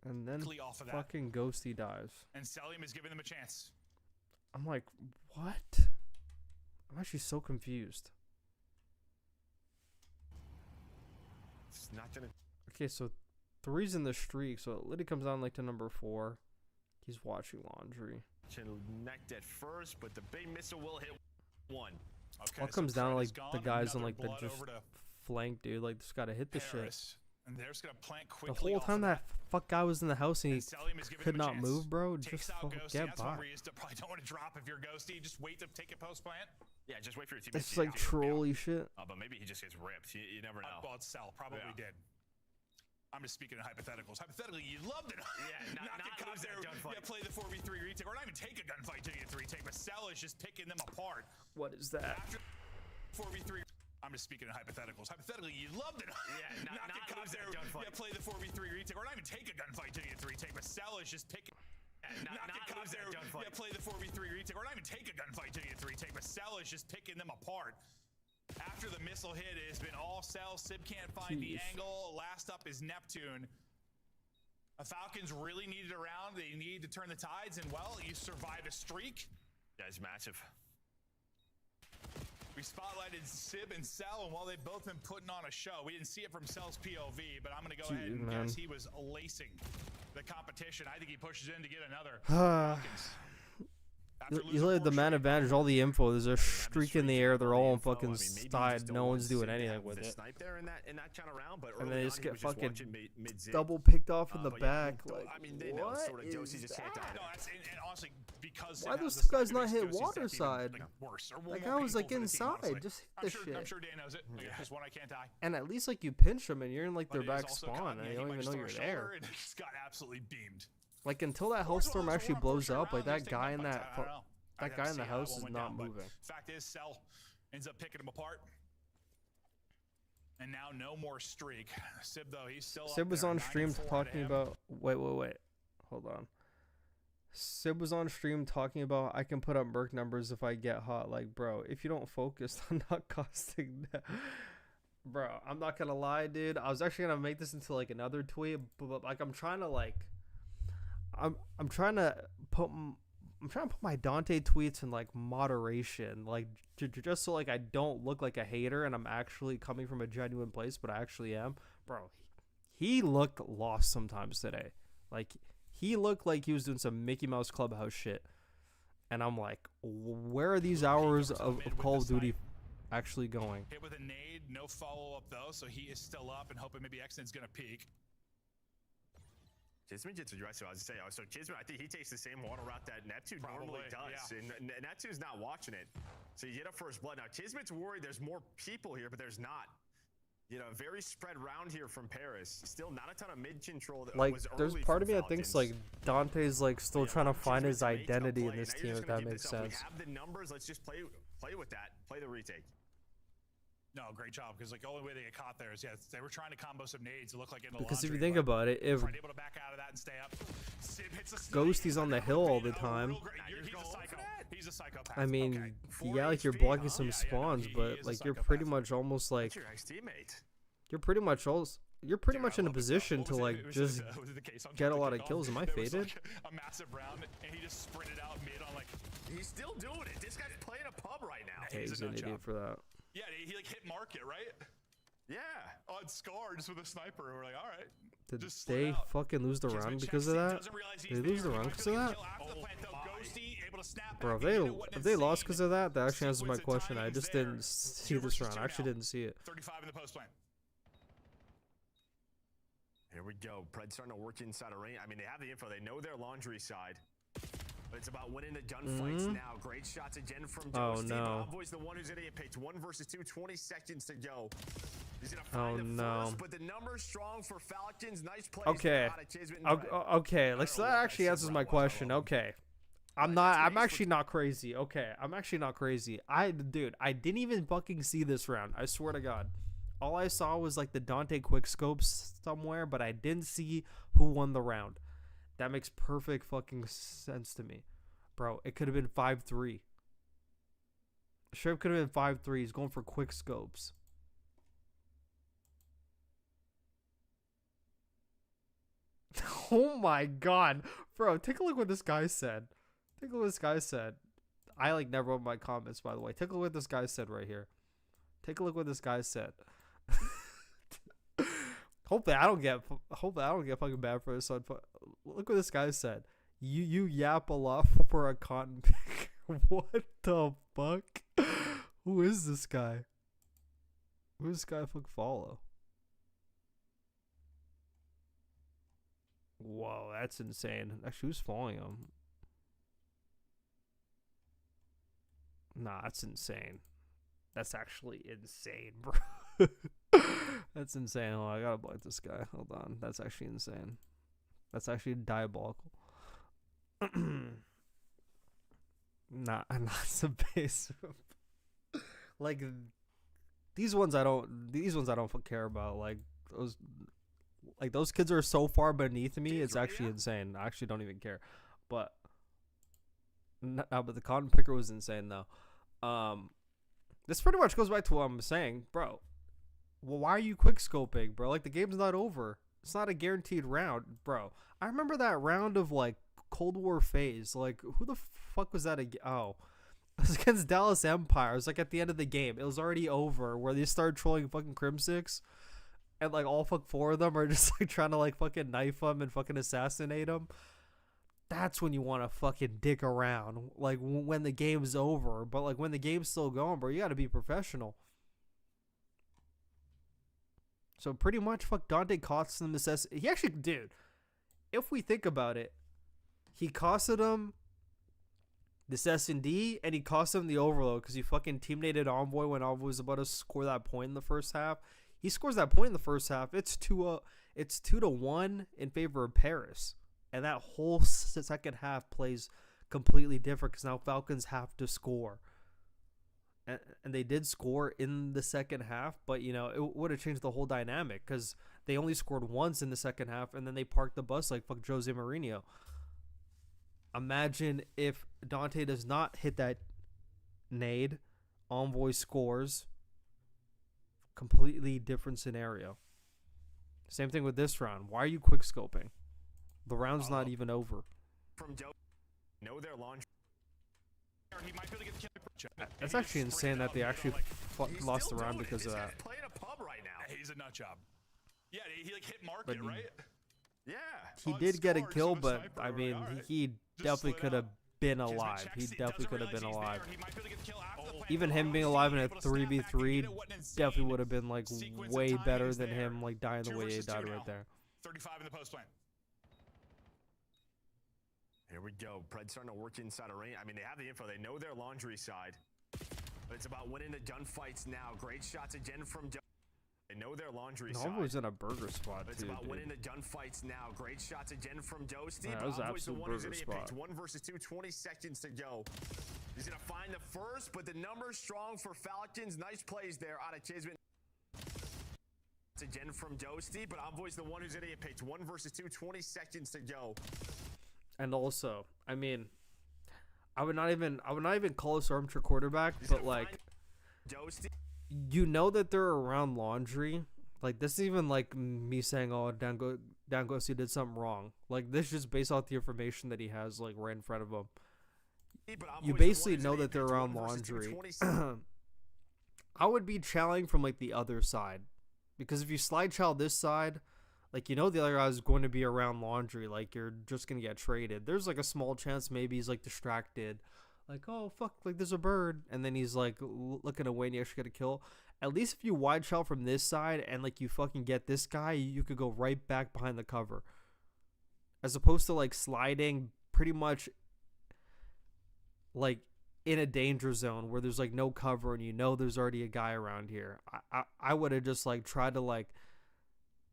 And then off of that. fucking Ghosty dies. And Selim is giving them a chance. I'm like, what? I'm actually so confused. It's not gonna. Okay, so 3's in the streak, so it literally comes down like to number 4. He's watching laundry. Connect at first, but the big missile will hit one. Okay, All comes down to Pred like is gone. the guys on Another like the blood just over to flank, dude. Like just gotta hit the shit. Paris, and they're just gonna plant The quickly. whole off time of that fuck guy was in the house and he And Selim is giving could him a not chance. move, bro. Takes Just out fucking Ghosty. get That's one by. where you still probably don't want to drop if you're Ghosty. Just wait to take a post plant. Yeah, just wait for your team. It's just like trolly shit. But maybe he just gets ripped. You never know. Well, it's Cell probably did. I'm just speaking in hypotheticals. Hypothetically, you'd love to Yeah, not get caught lose that there. gunfight. Yeah, play the 4v3 retake, or not even take a gunfight to get 3 take. But Cell is just picking them apart. What is that? After 4v3, I'm just speaking in hypotheticals. Hypothetically, you'd love to Yeah, not get caught lose there. that gunfight. Yeah, play the 4v3 retake, or not even take a gunfight to get 3 take. But Cell is just picking. Not get caught lose that there. gunfight. Yeah, play the 4v3 retake, or not even take a gunfight to get 3 take. But Cell is just picking them apart. After the missile hit, it has been all Cell. Sib can't find the angle. Last up is Neptune. The Falcons really need it around. They need to turn the tides, and well, you survive a streak. Yeah, it's massive. We spotlighted Sib and Cell, and while they've both been putting on a show, we didn't see it from Cell's POV, but I'm going to go ahead and guess he was lacing the competition. I think he pushes in to get another. Falcons. You let the man advantage all the info. There's a streak in the air. They're all on fucking side. No one's doing anything with it. Snipe there in that kind of round, but And early they on, just he get was just fucking watching mid-zip. double picked off in the But yeah, back. I Like, mean, they know what sort of is Dosi just can't die. No, that's, and honestly, because Why Sid those has the guys side, not it hit makes Ghosty water Seth even, side? like, worse, or Like, more I was, like, painful for the team, inside, honestly. just hit I'm the sure, shit. I'm sure Dan knows it. Because one I can't die. and at least like you pinch them and you're in like But their it is back also spawn caught, and yeah, you he don't might even just know throw a you're there. shoulder, and he just got absolutely beamed. Like until that Force hellstorm will actually also blows wanna push up, like around, that just guy take in gunfights. that I don't know. I'd that have guy to in the see how that house one is went not down, but moving. Fact is, Cell ends up picking him apart. And now no more streak. Sib, though, he's still Sib up was there, on 9 stream and 4 to talking him. about wait. Hold on. Sib was on stream talking about I can put up merc numbers if I get hot. Like, bro, if you don't focus on not costing that. Bro, I'm not gonna lie, dude. I was actually gonna make this into like another tweet, but like I'm trying to put my Dante tweets in like moderation, like just so like I don't look like a hater and I'm actually coming from a genuine place, but I actually am. Bro, he looked lost sometimes today. Like he looked like he was doing some Mickey Mouse Clubhouse shit, and I'm like, where are these hours of Call of Duty actually going? Hit with a nade, no follow-up though, so he is still up and hoping maybe Xnid's gonna peek. Kismet gets aggressive. I was saying, so Kismet, I think he takes the same water route that Neptune normally does, yeah. and Neptune's not watching it. So you get a first blood. Now Kismet's worried there's more people here, but there's not. You know, very spread round here from Paris. Still not a ton of mid control. That Like, was there's early part from of me that thinks Falcons. like Dante's like still trying to find his Kismet's making a identity in play. this Now team, you're if just gonna that keep makes this up. sense. We have the numbers. Let's just play with that. Play the retake. No, great job, because like the only way they get caught there is, yeah, they were trying to combo some nades. It looked like in the Because if laundry, you think but about it, if tried able to back out of that and stay up. Sib hits a snipe. Ghosty's on the hill all the time, He's a psycho. He's a psychopath. I mean, Okay. yeah, like you're 4 blocking HP, some Yeah, no, spawns, he but is a like you're psychopath. pretty much almost like That's your ex-teammate. you're pretty much in a position What to was it- like was just it the case on get a Captain lot of Kickoff? kills. Am I There was, faded? like, a massive round, and he just sprinted out mid on like. He's still doing it. This guy's playing a pub right now. Okay, he's he's a an nut idiot job. for that. Yeah, he like hit market, right? Yeah. On Scar, just with a sniper. We're like, all right. Did Just they split out. fucking lose the Kismet round because of checks it, that? doesn't realize Did he's they lose the there. round He because of might that? be able to kill after the plant, though. Ghosty able to snap Bro, back. He did it, if they lost insane because of that, that actually answers my sequence of question. I timings just there. didn't see 2 this versus round. 2 I actually now. didn't see it. 35 in the post plant. Here we go. Pred starting to work inside a ring. I mean, they have the info. They know their laundry side. But it's about winning the gunfights now. Great shots again from Ghosty. no. Envoy's the one who's going to get picked. 1 versus 2, 20 seconds to go. He's going to find the first, but the number's strong for Falcons. Nice play. Okay. Okay, like, so that actually answers my question. Okay. I'm actually not crazy. Okay, I'm actually not crazy. Dude, I didn't even fucking see this round. I swear to God. All I saw was like the Dante quick scopes somewhere, but I didn't see who won the round. That makes perfect fucking sense to me. Bro, it could have been 5-3. Sure, could have been 5-3. He's going for quick scopes. Oh my God. Bro, take a look what this guy said. Take a look what this guy said. I like never wrote my comments, by the way. Take a look what this guy said right here. Take a look what this guy said. Hopefully I don't get fucking bad for this one. Look what this guy said. You yap a lot for a cotton pick. What the fuck? Who is this guy? Who does this guy fucking follow? Whoa, that's insane. Actually, who's following him? Nah, that's insane. That's actually insane, bro. That's insane. Hold on, I gotta block this guy. Hold on. That's actually insane. That's actually diabolical. Not some base. Like these ones I don't care about. Like those kids are so far beneath me. It's actually insane. I actually don't even care. But but the cotton picker was insane though. This pretty much goes back to what I'm saying, bro. Well, why are you quick scoping, bro? Like the game's not over. It's not a guaranteed round, bro. I remember that round of like Cold War phase. Like who the fuck was that again? Oh, it was against Dallas Empire. It was like at the end of the game. It was already over where they started trolling fucking Crim6. And like all 4 of them are just like trying to like fucking knife him and fucking assassinate him. That's when you want to fucking dick around. Like when the game's over. But like when the game's still going, bro, you got to be professional. So pretty much fuck Dante cost him the he actually, dude, if we think about it, he costed him this S&D and he cost him the overload because he fucking teammated Envoy when Envoy was about to score that point in the first half. He scores that point in the first half. It's 2-1 in favor of Paris. And that whole second half plays completely different because now Falcons have to score. And they did score in the second half, but, you know, it would have changed the whole dynamic because they only scored once in the second half and then they parked the bus like fuck Jose Mourinho. Imagine if Dante does not hit that nade, Envoy scores. Completely different scenario. Same thing with this round. Why are you quick scoping? The round's not even over. From know their laundry. That's actually insane that they actually lost the round because of that. Playing a pub right now. He's a nut job. Yeah, he like hit market, right? Yeah. He did get a kill, but I mean, he definitely could have been alive. He definitely could have been alive. Even him being alive in a 3v3 definitely would have been like way better than him like dying the way he died right there. 35 in the post plant. Here we go. Pred starting to work inside a ring. I mean, they have the info. They know their laundry side. But it's about winning the gunfights now. Great shots again from They know their laundry side. Envoy's in a burger spot, It's too, about dude. winning the gunfights now. Great shots again from Ghosty. Yeah, that was an Envoy's the absolute one who's burger gonna get picked. spot. 1 versus 2, 20 seconds to go. He's going to find the first, but the number's strong for Falcons. Nice plays there out of Kismet. It's again from Ghosty, but Envoy's the one who's going to get picked. 1 versus 2, 20 seconds to go. And also, I mean, I would not even call this armchair quarterback, but like, you know that they're around laundry. Like this is even like me saying, "Oh, Dan Ghosty did something wrong." Like this is just based off the information that he has like right in front of him. You basically know that they're around laundry. I would be challenging from like the other side. Because if you slide child this side, like, you know, the other guy's going to be around laundry. Like, you're just going to get traded. There's, like, a small chance maybe he's, like, distracted. Like, oh, fuck, like, there's a bird. And then he's, like, looking away and you actually get a kill. At least if you wide child from this side and, like, you fucking get this guy, you could go right back behind the cover. As opposed to, like, sliding pretty much, like, in a danger zone where there's, like, no cover and you know there's already a guy around here. I would have just, like, tried to, like,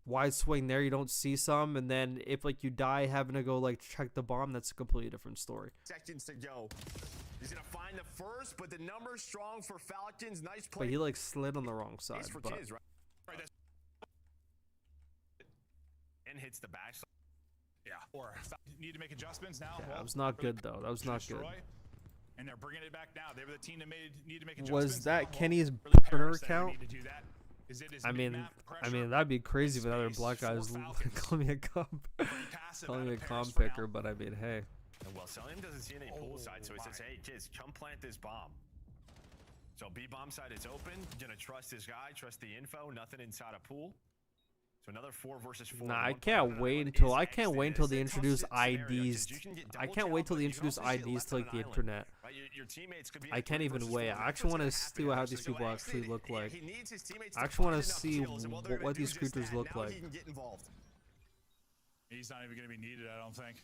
wide swing there, you don't see some, and then if, like, you die having to go, like, check the bomb, that's a completely different story. Seconds to go. He's gonna find the first, but the number's strong for Falcons. Nice play. But he, like, slid on the wrong side. For But kids, right? And hits the back. Yeah. Or need to make adjustments now. yeah, Well, that was not good, though. That was not good. And they're bringing it back now. They were the team that need to make adjustments. Was that Well, Kenny's really burner Paris that account? need to do that. Is it his I mean, mid-map pressure? that'd be crazy if other space black guys for Falcons. calling me a comp, Passive calling out me a of Paris comp for now. picker. But I mean, hey, And well, Salim doesn't see any pool side, so he says, hey, kids, come plant this bomb. So B bomb side is open. Gonna trust this guy, trust the info, nothing inside a pool. So another 4 versus 4. nah, I can't wait until they introduce IDs. I can't wait till they introduce IDs to, like, the internet. Your teammates could be I can't even wait. I actually want to see how these people actually look like. I actually want to see what these creatures look like. He's not even going to be needed, I don't think.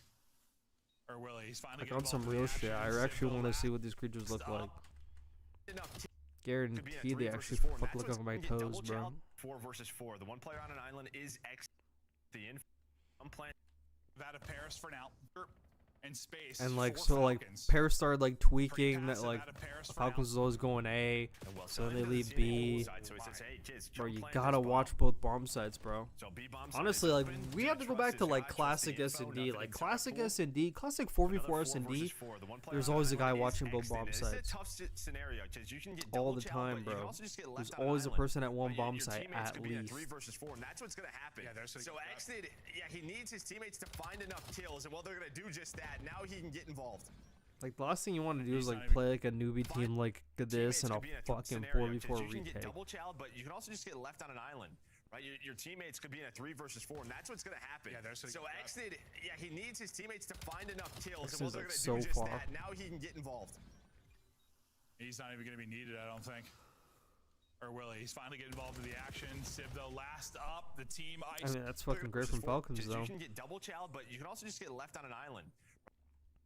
Or will he? He's finally Like, getting on some involved in real the shit, I action. actually want to see what these creatures look like. Guarantee they actually fuck look over my toes, bro. 4 versus 4. The one player on an island is X. The info. I'm playing That of Paris for now. And space. And, like, for so, like, Falcons. Paris started, like, tweaking that, passive like, out of Paris for Falcons is always going A, so then they leave B. Bro, you plant gotta this bomb. watch both bomb sites, bro. So B bomb side Honestly, is like, open. we Gonna have to go trust back this to, like, guy, trust classic the info, S&D. nothing Like, inside classic pool. S&D, classic Another 4v4 4 S&D. versus 4. The one player There's on always a an guy island watching is both X. bomb This sites. is a tough scenario because you can get All double the child, time, but you can bro. also just get There's left on an always a island. person at one Right, bomb your site, teammates at could be in a least. 3 versus 4, and that's what's gonna happen. Yeah, there's So Exit, yeah, he needs his teammates to find enough kills, and well, they're gonna do just that. Now he can get involved. Like, the last thing you want to do is, He's like, not even- play, like, a newbie team like this Teammates and a could be in tough fucking scenario, 'cause 4v4 you can get retake. double child, but you can also just get left on an island. Right, your teammates could be in a 3 versus 4, and that's what's gonna happen. Yeah, there's so Exit, yeah, he needs his teammates to find enough kills, This and well, is, they're like, gonna so do just far. that. Now he can get involved. He's not even going to be needed, I don't think. Or will he? He's finally getting involved in the action. Sib, though, last up. The team I ice. mean, that's fucking great from Falcons, though. You can get double child, but you can also just get left on an island.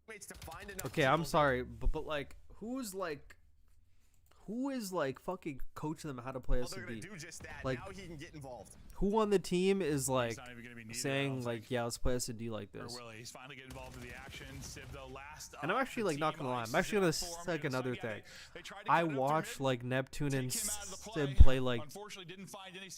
Teammates to find enough Okay, I'm kills. sorry, but like, who is like fucking coaching them how to play Well, they're gonna S&D? do just that. Like, now he can get involved. who on the team is, like, He's not even going to be needed, I saying, don't like, think. yeah, let's play S&D like Or this? will he? He's finally getting involved in the action. Sib, though, last up. And I'm actually, The like, not team gonna lie. ice I'm actually gonna is up for him. say another Again, thing. they tried to I cut it up through watch, mid. like, Neptune and Take him out of the Sib play, like, Unfortunately, didn't find any 2v2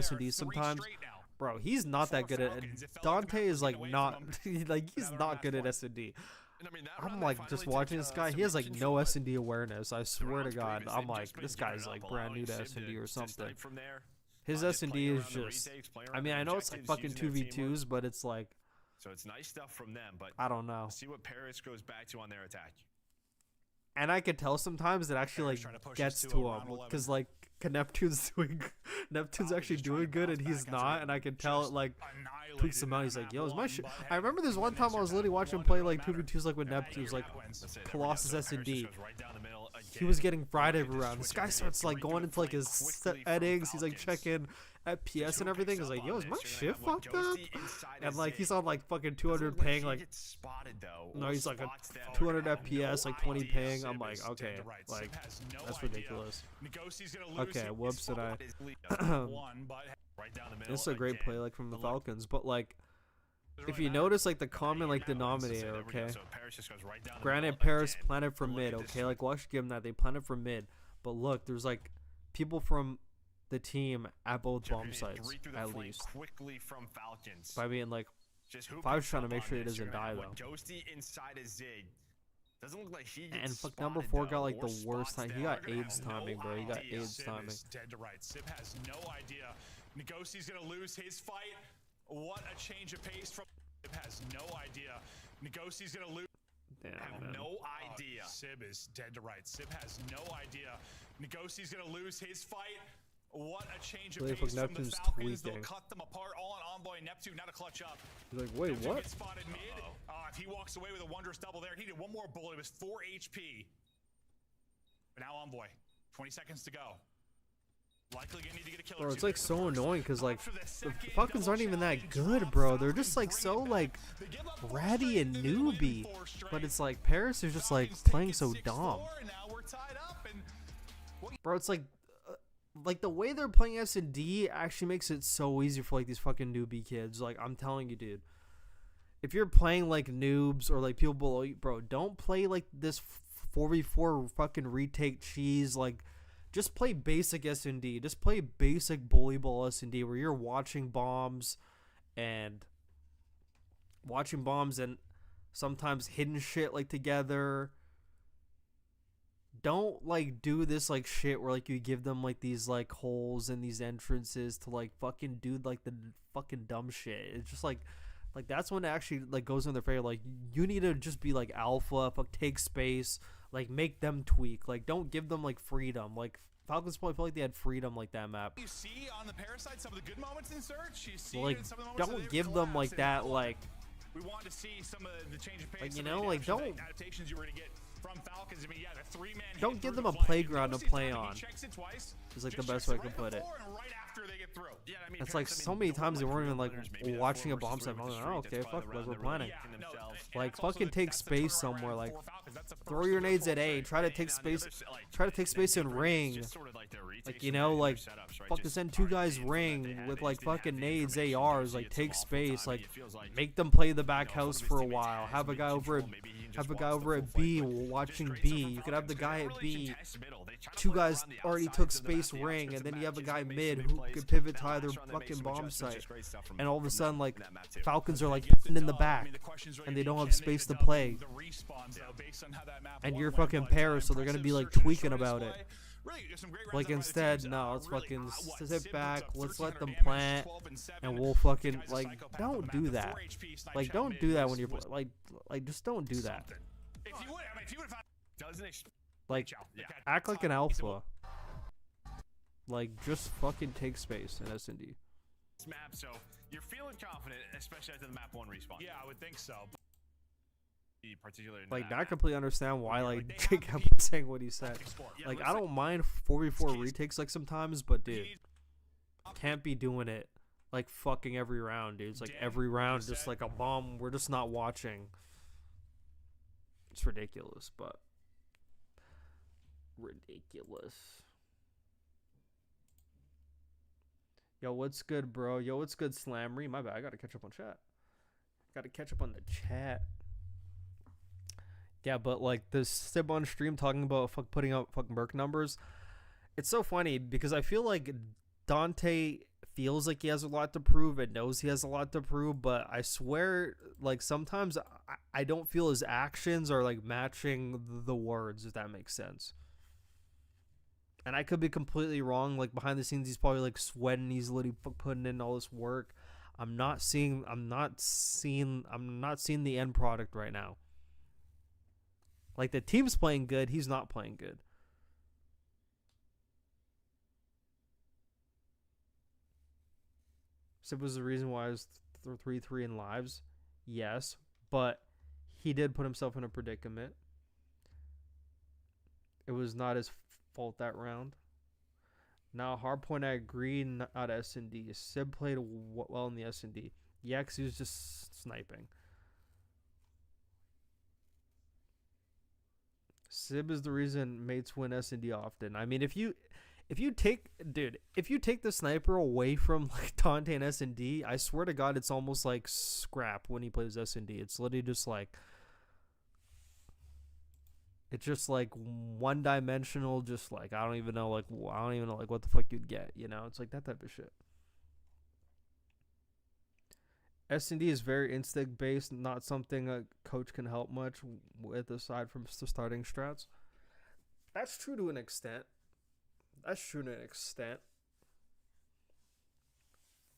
success S&D there. sometimes. 3 straight now. Bro, he's not that For good at Falcons. It felt like the Dante map is, was like, getting away not, from him. like, he's Another not match good at point. S&D. And I mean, that I'm round like, they just finally watching took, this guy. some He has, like, control, no but S&D awareness. I the swear to rounds God. previous, I'm they've like, just been this giving guy's, up, like, brand allowing new to Sib S&D or to something. snipe from there. His Just S&D playing is around the just, retakes, playing I around mean, the I know it's, like, objectives, fucking using their teamwork. 2v2s, but it's, like, So it's nice stuff from them, but I don't know. see what Paris goes back to on their attack. And I could tell sometimes it actually, Paris like, trying to push gets us to around him. 11. Because, like, Neptune's actually just trying doing to good, and bounce he's back after not. getting And I can tell it, just like, annihilated tweaks him out. in He's like, map yo, is my one, shit. but I remember there's one time I was literally watching him play, like, 2v2s, like, with Neptune's, like, Colossus S&D. He was getting fried every round. This guy starts, like, going into, like, his settings. He's, like, checking FPS and everything. He's like, yo, is my shit fucked up? And, like, he's on, like, fucking 200 ping, like, no, he's like a 200 FPS, like 20 ping. I'm like, okay, like, that's ridiculous. Okay, whoops, did I? This is a great play, like, from the Falcons, but, like, if you notice, like, the common, like, denominator, okay? Granted, Paris planted from mid, okay? Like, we'll actually give them that. They planted from mid. But look, there's, like, people from the team at both bomb sites, at least. But I mean, like, if I was trying to make sure he doesn't die, though. Doesn't look like he And gets fuck, number spotted, 4 got, though, like, or the worst spots time. He down. got AIDS timing, bro. He got AIDS Sib timing. is dead to right. Sib has no idea. Ngosi's gonna lose his fight. What a change of pace from Sib has no idea. Ngosi's gonna lose. Damn, Have man. no idea. Sib is dead to right. Sib has no idea. Ngosi's gonna lose his fight. What a change of Really, pace fuck, from the Neptune's Falcons. They'll tweaking. cut them apart all on Envoy. Neptune, not a clutch up. He's like, wait, Neptune what? gets spotted mid. If he walks away with a wondrous double there, he did one more bullet. It was 4 HP. But now Envoy, 20 seconds to go. Likely gonna need to get a kill. Bro, or it's two. like There's the so first. annoying because like After the the second Falcons double aren't even challenge, that good, bro. They're just like Falcons so bring it like back. They give up 4 ratty straight, and then they win newbie. 4 straight. But it's like Paris is just like Falcons playing take so it dumb. 6-4, and now we're tied up, and Bro, it's like the way they're playing S&D actually makes it so easy for like these fucking newbie kids. Like I'm telling you, dude. If you're playing like noobs or like people below you, bro, don't play like this 4v4 fucking retake cheese. Like, just play basic S&D. Just play basic bully ball S&D where you're watching bombs and sometimes hidden shit like together. Don't like do this like shit where like you give them like these like holes and these entrances to like fucking do like the fucking dumb shit. It's just like that's when it actually like goes in their favor. Like you need to just be like alpha, take space, like make them tweak. Like don't give them like freedom. Like Falcons probably felt like they had freedom like that map. You see on the Parasite some of the good moments in Search. You see Like in some of the moments don't that give they've them like collapsed that. and Like we want to see some of the change of pace. Like, you some know, of the like, adaptations- don't- adaptations you were gonna get from Falcons. I mean, yeah, the 3-man. Don't hit give through them the a flank. playground to Notice play he on. checks it twice. It's like the Just best checks way it I could right put it. before and right after they get through. Yeah, I mean, It's like Paris, I so mean, many the times they one, weren't even like, like maybe that watching a 4 bomb versus set. 3 I'm with like, the oh, streak, okay, that's fuck, probably like the we're round planning. they're really kicking themselves. Like, that's also fucking take that's the space turnaround somewhere, for like, Falcons. That's the Throw first your of their nades at 4 A. straight. Try to And take on the space. other side, like, Try to take the space in difference is ring. just sort of like their retakes Like, you from know, their like setups, right? fucking Just send 2 aren't guys the info that they ring had. with They like just didn't have fucking the nades, information. ARs. You Like see it take so space. often, Like it feels like, make them play the you back know, house if for one a of his while. teammates Have a has guy over at control, maybe he just have a guy walks the over full at B flank, but watching just B. great stuff You from could have the Falcons 'cause guy they at don't really B. contest middle. They try to 2 play guys around the already outsides took of the map, space the ring, outskirts and of then the you have a map, guy just make mid some who plays. could pivot That to either last round, they made fucking some bomb adjustments, site. just great stuff from- And all of a from sudden, like, that map too. Falcons are They like get the in the dub. I back, mean, the question's really and they don't can have they space get to the dub? play. The respawns, though, based on how that map And won you're went, fucking but, Paris, so they're gonna be like impressive tweaking Search about display. it. Really, there's some great rounds Like up by the instead, teams. no, let's Really, fucking what, sit Sib back. puts up Let's let 1,300 them damage, plant, 12 and 7. and we'll The fucking guy's a like psychopath on the don't map. do The that. 4 HP snipe Like shot don't mid do that was- when you're was like just don't do that. something. If you would, I mean, if you would have Doesn't Like Yeah. act like an alpha. Like just fucking take space in S&D. this map, so you're feeling confident, especially after the map 1 respawn. yeah, I would think so. Particularly in Like that I map. completely understand why like they Jake have kept saying what he said. Yeah, Like let's I say- don't mind 4v4 retakes like sometimes, but dude, can't be doing it like fucking every round, dude. It's like Dan, every round you just said- like a bomb. We're just not watching. It's ridiculous, but ridiculous. Yo, what's good, bro? Yo, what's good, Slamry? My bad. I gotta catch up on chat. Gotta catch up on the chat. Yeah, but like this Sib on stream talking about putting out fucking Merc numbers. It's so funny because I feel like Dante feels like he has a lot to prove and knows he has a lot to prove, but I swear, like sometimes I don't feel his actions are like matching the words, if that makes sense. And I could be completely wrong. Like behind the scenes, he's probably like sweating. He's literally putting in all this work. I'm not seeing the end product right now. Like the team's playing good, he's not playing good. Sib was the reason why I was 3-3 in lives. Yes, but he did put himself in a predicament. It was not his fault that round. Now, Hardpoint, I agree, not S&D. Sib played well in the S&D. Yeah, because he was just sniping. Sib is the reason mates win S&D often. I mean, if you take the sniper away from like Dante and S&D, I swear to God, it's almost like scrap when he plays S&D. It's literally just like, it's just like one dimensional. Just like I don't even know what the fuck you'd get. You know, it's like that type of shit. S&D is very instinct based, not something a coach can help much with aside from the starting strats. That's true to an extent.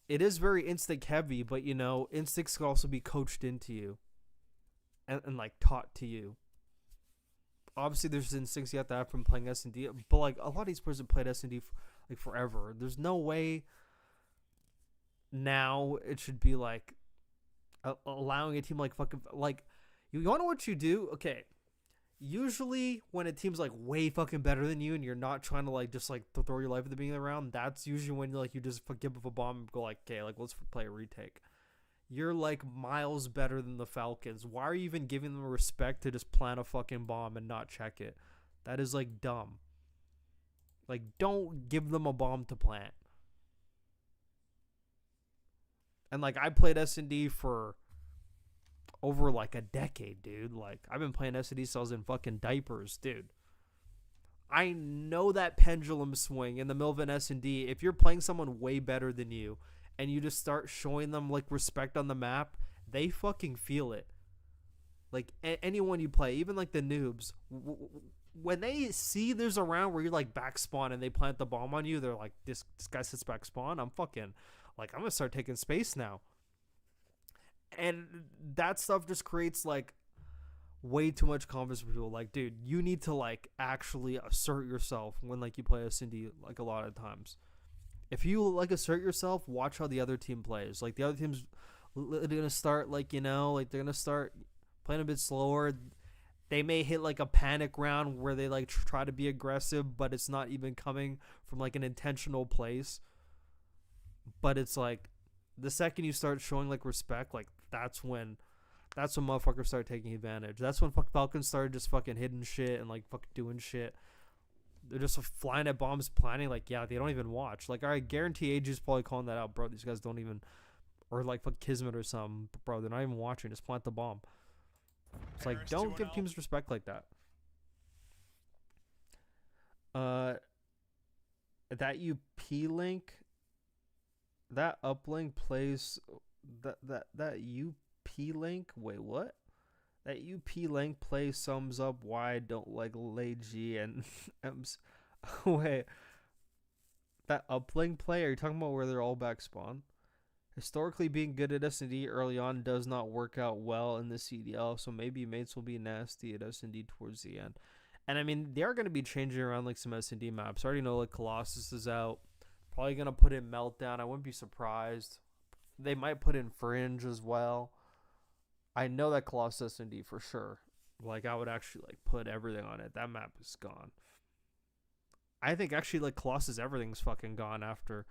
It is very instinct heavy, but you know, instincts can also be coached into you and like taught to you. Obviously, there's instincts you have to have from playing S&D, but like a lot of these players have played S&D like forever. There's no way now it should be like allowing a team like fucking like you want to know what you do? Okay. Usually when a team's like way fucking better than you and you're not trying to like just like throw your life at the beginning of the round, that's usually when like you just give up a bomb and go like, okay, like let's play a retake. You're like miles better than the Falcons. Why are you even giving them respect to just plant a fucking bomb and not check it? That is like dumb. Like don't give them a bomb to plant. And like I played S&D for over like a decade, dude. Like I've been playing S&D since I was in fucking diapers, dude. I know that pendulum swing in the middle of an S&D. If you're playing someone way better than you and you just start showing them like respect on the map, they fucking feel it. Like anyone you play, even like the noobs, when they see there's a round where you're like back spawn and they plant the bomb on you, they're like, this guy sits back spawn. I'm fucking like, I'm gonna start taking space now. And that stuff just creates like way too much confidence for people. Like, dude, you need to like actually assert yourself when like you play S&D like a lot of times. If you like assert yourself, watch how the other team plays. Like the other team's gonna start like, you know, like they're gonna start playing a bit slower. They may hit like a panic round where they like try to be aggressive, but it's not even coming from like an intentional place. But it's like the second you start showing like respect, like that's when motherfuckers start taking advantage. That's when Falcons started just fucking hitting shit and like fucking doing shit. They're just flying at bombs, planning like, yeah, they don't even watch. Like, I guarantee AG's probably calling that out, bro. These guys don't even, or like fuck Kismet or something, bro. They're not even watching. Just plant the bomb. It's like, don't give teams respect like that. That UP link, that uplink plays that UP link. Wait, what? That UP link plays sums up why I don't like LAYG'd and M's. Wait, that uplink play? Are you talking about where they're all back spawn? Historically, being good at S&D early on does not work out well in the CDL, so maybe mates will be nasty at S&D towards the end. And I mean, they are going to be changing around like some S&D maps. I already know like Colossus is out. Probably going to put in Meltdown. I wouldn't be surprised. They might put in Fringe as well. I know that Colossus S&D for sure. Like, I would actually like put everything on it. That map is gone. I think actually like Colossus everything's fucking gone after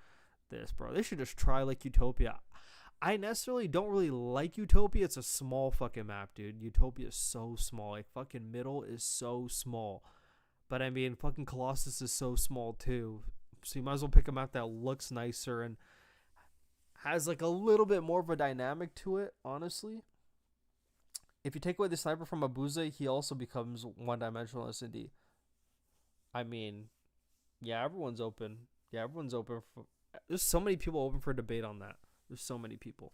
this, bro. They should just try like Utopia. I necessarily don't really like Utopia. It's a small fucking map, dude. Utopia is so small. Like, fucking Middle is so small. But I mean, fucking Colossus is so small too. So you might as well pick a map that looks nicer and has like a little bit more of a dynamic to it, honestly. If you take away the sniper from Abuza, he also becomes one-dimensional S&D. I mean, yeah, everyone's open. Yeah, everyone's open for... There's so many people open for debate on that. There's so many people.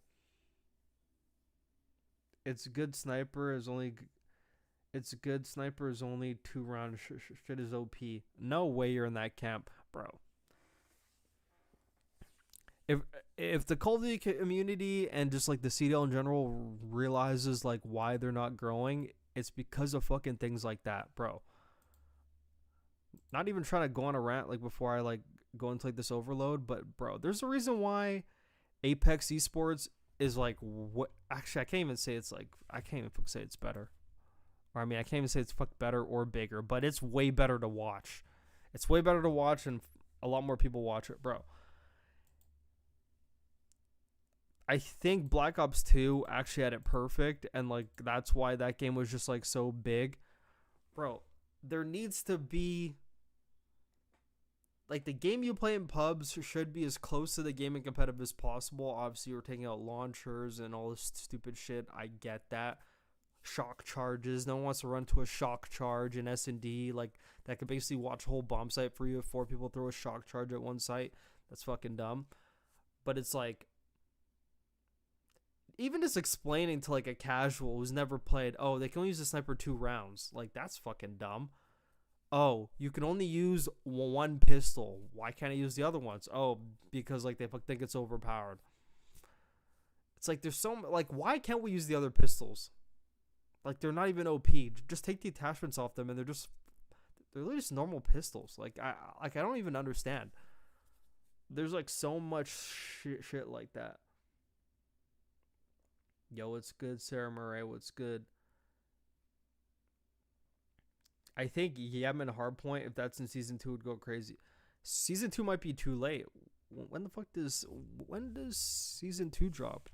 It's good sniper is only... It's good sniper is only 2 rounds. Shit is OP. No way you're in that camp, bro. If the Call of Duty community and just like the CDL in general realizes like why they're not growing, it's because of fucking things like that, bro. Not even trying to go on a rant like before I like go into like this overload, but bro, there's a reason why Apex Esports is like what. Actually, I can't even say it's like, I can't even say it's better. Or I mean, I can't even say it's fuck better or bigger, but it's way better to watch. It's way better to watch, and a lot more people watch it, bro. I think Black Ops 2 actually had it perfect, and like that's why that game was just like so big. Bro, there needs to be like the game you play in pubs should be as close to the gaming competitive as possible. Obviously, we're taking out launchers and all this stupid shit. I get that. Shock charges. No one wants to run to a shock charge in S&D. Like, that could basically watch a whole bomb site for you if 4 people throw a shock charge at one site. That's fucking dumb. But it's like, even just explaining to like a casual who's never played, oh, they can only use the sniper 2 rounds. Like, that's fucking dumb. Oh, you can only use 1 pistol. Why can't I use the other ones? Oh, because like they think it's overpowered. It's like there's so like, why can't we use the other pistols? Like, they're not even OP. Just take the attachments off them, and they're literally just normal pistols. Like I don't even understand. there's like so much shit like that. Yo, what's good, Sarah Murray? What's good? I think Yemen Hardpoint, if that's in season 2, would go crazy. Season 2 might be too late. When does season 2 drop?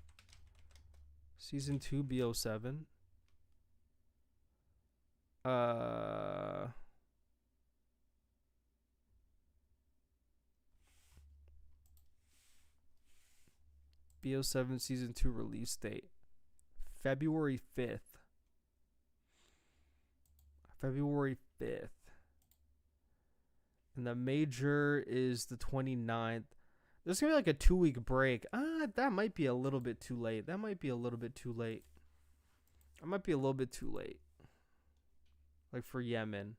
Season 2 BO7. BO7 season 2 release date February 5th. February 5th. And the major is the 29th. There's going to be like a 2-week break. That might be a little bit too late. That might be a little bit too late. Like for Yemen.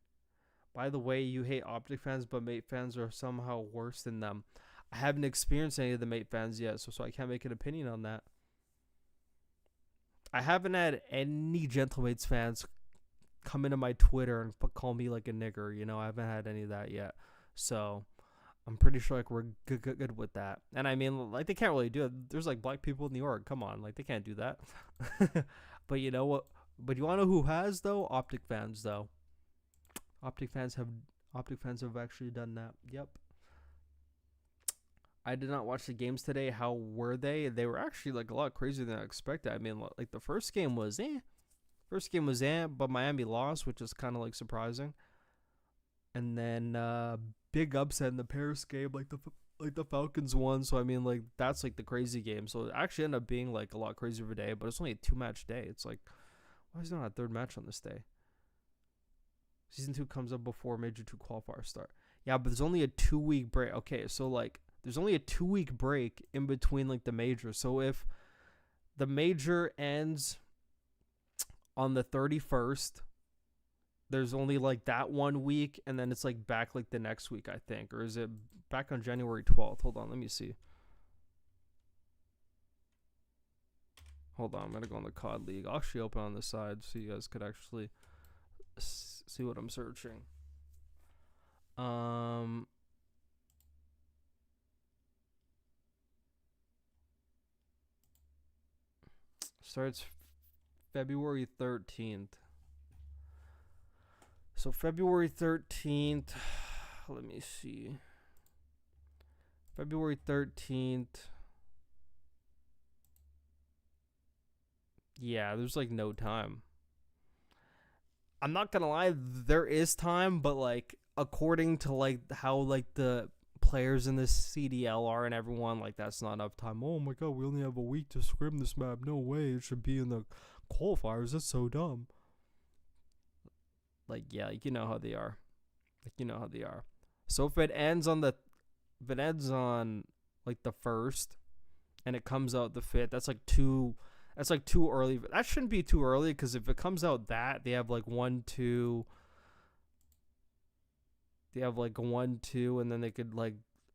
By the way, you hate Optic fans, but Mate fans are somehow worse than them. I haven't experienced any of the Mate fans yet, so I can't make an opinion on that. I haven't had any Gentlemates fans come into my Twitter and call me like a nigger. You know, I haven't had any of that yet. So I'm pretty sure like we're good with that. And I mean, like they can't really do it. There's like black people in New York. Come on, like they can't do that. But you know what? But you want to know who has though? Optic fans though. Optic fans have actually done that. Yep. I did not watch the games today. How were they? They were actually like a lot crazier than I expected. I mean, like the first game was but Miami lost, which is kind of like surprising. And then big upset in the Paris game, like the Falcons won. So I mean, like that's like the crazy game. So it actually ended up being like a lot crazier of a day, but it's only a 2-match day. It's like, why is there not a third match on this day? Season 2 comes up before Major 2 qualifiers start. Yeah, but there's only a 2-week break. Okay, so like there's only a 2-week break in between like the major. So if the major ends on the 31st, there's only like that 1 week, and then it's like back like the next week, I think. Or is it back on January 12th? Hold on, let me see. Hold on, I'm going to go on the COD League. I'll actually open on the side so you guys could actually see what I'm searching. Starts February 13th. So February 13th, let me see. February 13th. Yeah, there's like no time. I'm not gonna lie, there is time, but like according to like how like the players in the CDL are and everyone, like that's not enough time. Oh my god, we only have a week to scrim this map. No way, it should be in the qualifiers. That's so dumb. Like yeah, like, you know how they are. So if it ends on like the 1st and it comes out the 5th, that's like too early. That shouldn't be too early, because if it comes out that, they have like 1, 2. They have like 1, 2, and then they could like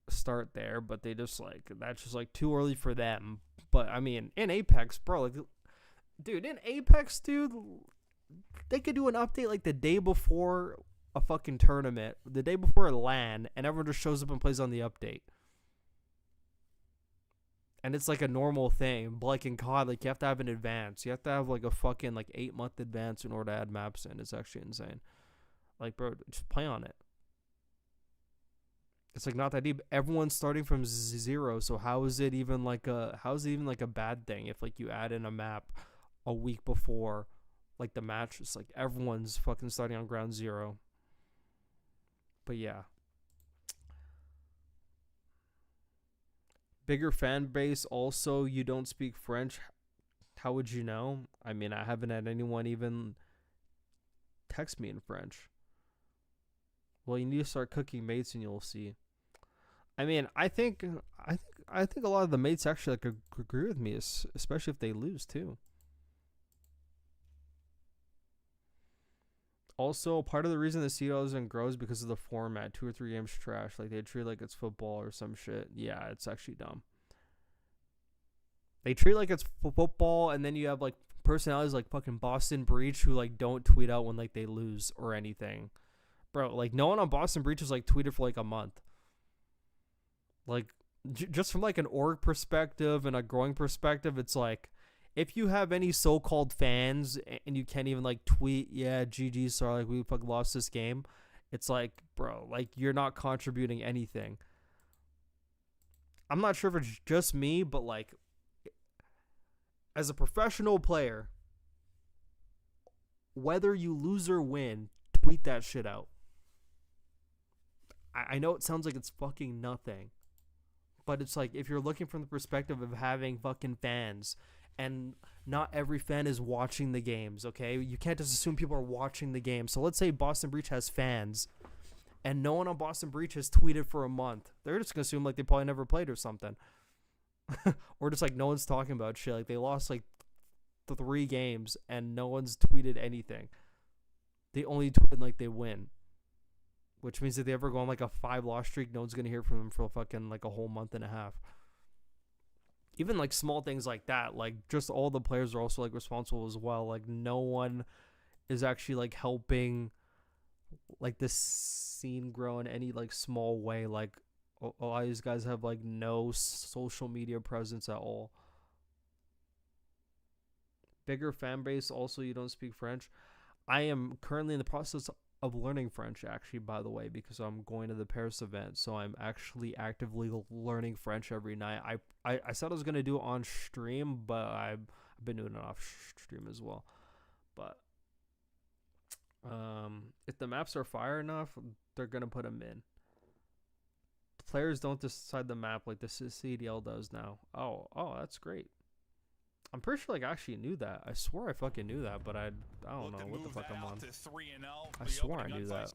start there, but they just like, that's just like too early for them. But I mean, in Apex, bro, like, dude, they could do an update like the day before a fucking tournament, the day before a LAN, and everyone just shows up and plays on the update. And it's like a normal thing. But like in COD, like you have to have an advance. You have to have like a fucking like 8-month advance in order to add maps in. It's actually insane. Like, bro, just play on it. It's like not that deep. Everyone's starting from 0, so how is it even like a bad thing if like you add in a map a week before like the match? It's like everyone's fucking starting on ground 0. But yeah. Bigger fan base. Also, you don't speak French. How would you know? I mean, I haven't had anyone even text me in French. Well, you need to start cooking mates and you'll see. I mean, I think a lot of the mates actually like agree with me, especially if they lose too. Also, part of the reason the CDL doesn't grow is because of the format. 2 or 3 games trash. Like, they treat it like it's football or some shit. Yeah, it's actually dumb. They treat it like it's football, and then you have, like, personalities like fucking Boston Breach who, like, don't tweet out when, like, they lose or anything. Bro, like, no one on Boston Breach has, like, tweeted for, like, a month. Like, just from like an org perspective and a growing perspective, it's like if you have any so-called fans and you can't even like tweet, yeah, GG, sorry, like we fucking lost this game. It's like, bro, like you're not contributing anything. I'm not sure if it's just me, but like as a professional player, whether you lose or win, tweet that shit out. I know it sounds like it's fucking nothing, but it's like if you're looking from the perspective of having fucking fans, and not every fan is watching the games, okay? You can't just assume people are watching the game. So let's say Boston Breach has fans, and no one on Boston Breach has tweeted for a month. They're just going to assume like they probably never played or something. Or just like no one's talking about shit. Like they lost like 3 games, and no one's tweeted anything. They only tweet like they win. Which means if they ever go on like a 5-loss streak, no one's going to hear from them for fucking like a whole month and a half. Even like small things like that, like just all the players are also like responsible as well. Like no one is actually like helping like this scene grow in any like small way. Like a lot of these guys have like no social media presence at all. Bigger fan base. Also, you don't speak French. I am currently in the process of learning French, actually, by the way, because I'm going to the Paris event, so I'm actually actively learning French every night. I said I was going to do it on stream, but I've been doing it off stream as well. But if the maps are fire enough, they're going to put them in. Players don't decide the map like the CDL does now. Oh, that's great. I'm pretty sure like I actually knew that. I swore I fucking knew that, but I don't know what the fuck I'm on. I swore I knew that.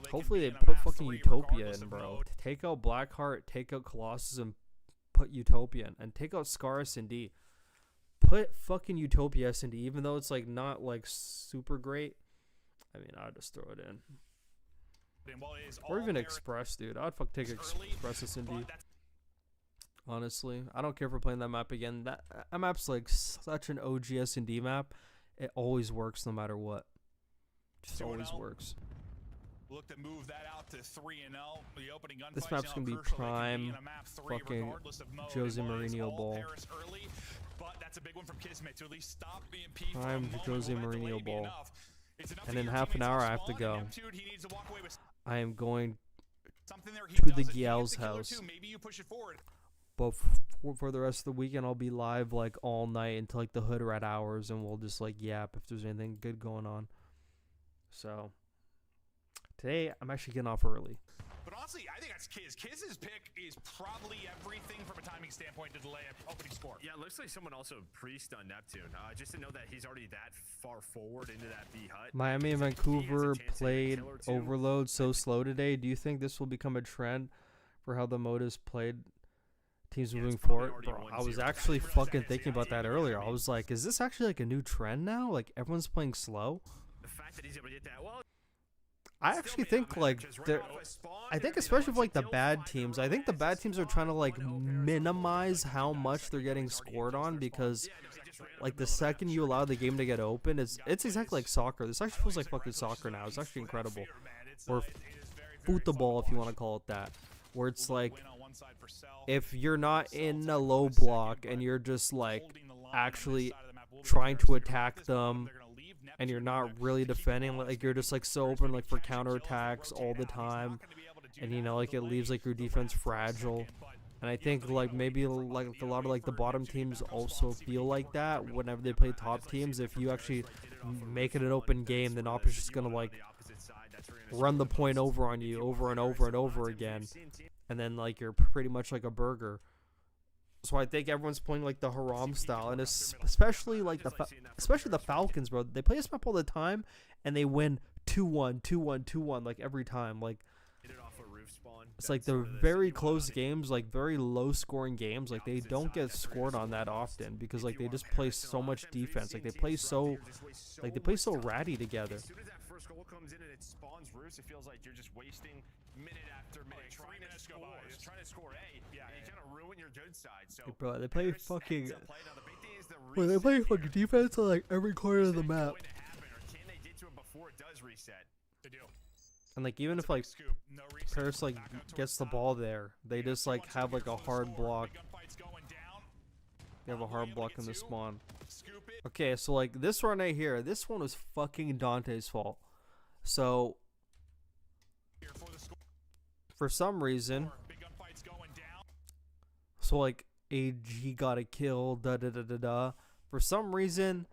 Hopefully they put fucking Utopia in, bro. Take out Blackheart, take out Colossus, and put Utopia in. And take out Scar S&D. Put fucking Utopia S&D, even though it's like not like super great. I mean, I'll just throw it in. Or even Express, dude. I'd fuck take Express S&D. Honestly, I don't care for playing that map again. That map's like such an OG S&D map. It always works no matter what. Just always works. Look to move that out to 3-0. The opening gunfight. This map's gonna be prime fucking Jose Mourinho ball. But that's a big one from Kismet to at least stop BMP Prime Jose Mourinho ball. And in half an hour I have to go. I am going to the Giel's house. Maybe you push it forward. But for the rest of the weekend, I'll be live like all night until like the hood rat hours, and we'll just like yap if there's anything good going on. So today I'm actually getting off early. But honestly, I think that's Kiz. Kiz's pick is probably everything from a timing standpoint to delay an opening score. Yeah, it looks like someone also priest on Neptune. Just to know that he's already that far forward into that B hut. Miami and Vancouver played Overload so slow today. Do you think this will become a trend for how the mode is played? Teams moving forward. Bro, I was actually fucking thinking about that earlier. I was like, is this actually like a new trend now? Like everyone's playing slow? The fact that he's able to get that, well, I actually think like I think especially for like the bad teams, I think the bad teams are trying to like minimize how much they're getting scored on, because like the second you allow the game to get open, it's exactly like soccer. This actually feels like fucking soccer now. It's actually incredible. Or football, if you want to call it that. Where it's like, if you're not in a low block and you're just like actually trying to attack them and you're not really defending, like you're just like so open like for counterattacks all the time, and you know like it leaves like your defense fragile. And I think like maybe like a lot of like the bottom teams also feel like that whenever they play top teams. If you actually make it an open game, then opposition's just gonna like run the point over on you over and over and over again, and then like you're pretty much like a burger. So I think everyone's playing like the Haram style, and especially like the Falcons, bro. They play this map all the time, and they win 2-1, 2-1, 2-1 like every time. Like it's like the very close games, like very low scoring games, like they don't get scored on that often because like they just play so much defense. Like they play so ratty together. Goal comes in and it spawns roofs, it feels like you're just wasting minute after minute trying to score A. Yeah, and you kind of ruin your good side. So hey bro, they play fucking they play fucking defense on like every corner of the map. Can they get to it before it does reset? They do. And like even if like Scoop. No reset. Paris like Back up towards gets the top. ball there, they just like Wants to have like here a for the hard score. block. Big gunfight's going down. They have a Envoy hard able to block get in the two. spawn. Scoop it. Okay, so like this run right here, this one was fucking Dante's fault. So Here for the score. for some reason, Big gunfight's going down. so like AG got a kill, da da da da da. For some reason,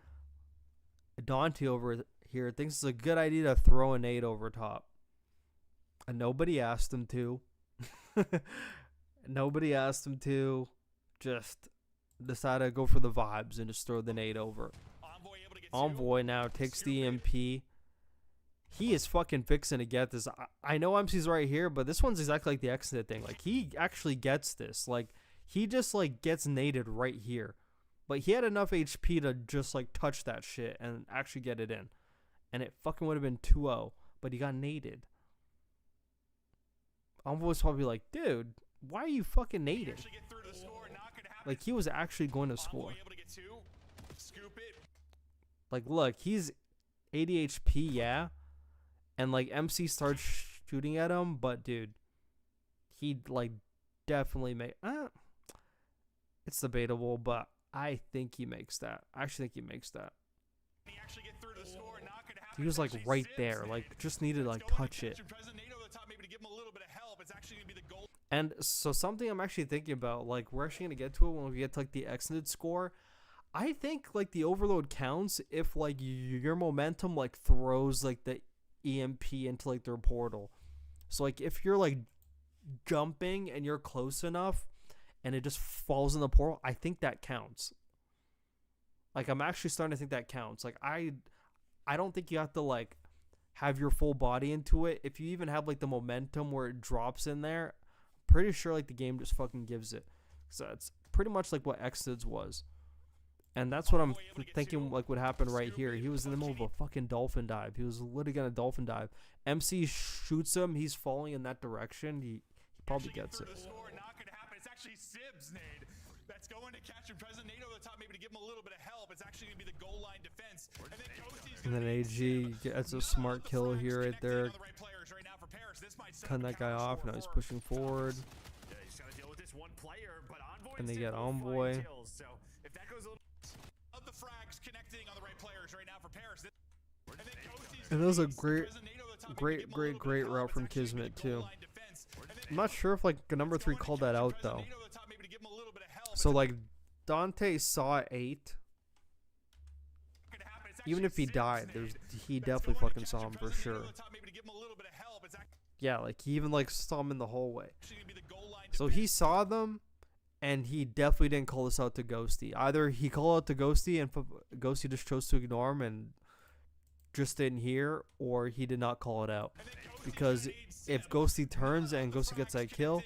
Dante over here thinks it's a good idea to throw a nade over top. And nobody asked him to. Nobody asked him to. Just decided to go for the vibes and just throw the nade over. Envoy able to get Envoy now takes the EMP. He is fucking fixing to get this. I know MC's right here, but this one's exactly like the exit thing. Like, he actually gets this. Like, he just, like, gets naded right here. But he had enough HP to just, like, touch that shit and actually get it in. And it fucking would have been 2-0. But he got naded. Envoy's probably like, dude, why are you fucking nading? actually get through to the score. Not gonna happen. Like, he was actually going to score. Envoy able to get two. Scoop it. Like, look, he's 80 HP, yeah. And, like, MC starts shooting at him. But, dude, he'd, like, definitely make... it's debatable, but I think he makes that. I actually think he makes that. He actually get through to the score. Not gonna happen. He was, like, It's right actually there. Sims, Like, man. just needed to, like, Let's go touch into it. catch him. President NATO at the top, maybe to give him a little bit of help. It's actually gonna be the goal. And so something I'm actually thinking about, like, we're actually going to get to it when we get to, like, the exited score. I think, like, the overload counts if, like, your momentum, like, throws, like, the EMP into, like, their portal. So, like, if you're, like, jumping and you're close enough and it just falls in the portal, I think that counts. Like, I'm actually starting to think that counts. Like, I don't think you have to, like, have your full body into it. If you even have, like, the momentum where it drops in there, pretty sure like the game just fucking gives it. So it's pretty much like what Exodus was. And that's what I'm thinking like would happen right here. He was in the middle of a fucking dolphin dive. He was literally gonna dolphin dive. MC shoots him, he's falling in that direction. He probably gets it. Not gonna happen. It's actually Sib's nade that's going to catch him. President NATO at the top, maybe to give him a little bit of help. It's actually gonna be the goal line defense. And then Ghosty's And then AG gets a smart kill here right there. Cutting that guy off. Now he's pushing forward. Yeah, he's got to deal with this one player, but Envoy And they still get will find Envoy. kills, so if that goes a little Of the frags connecting on the right players right now for Paris. And then Ghosty's And that was a gonna great, President NATO at the top, maybe to give him a little bit great of help. route It's from actually gonna be Kismet the too. goal line defense. And then I'm not sure if like the number 3 called that out though. NATO at the top, maybe to give him a little bit of help. So like Dante saw 8. Even if he died, he definitely fucking saw him for sure. Yeah, like he even like saw him in the hallway. So he saw them, and he definitely didn't call this out to Ghosty. Either he called out to Ghosty and Ghosty just chose to ignore him and just didn't hear, or he did not call it out. Because if Ghosty turns and Ghosty gets that kill,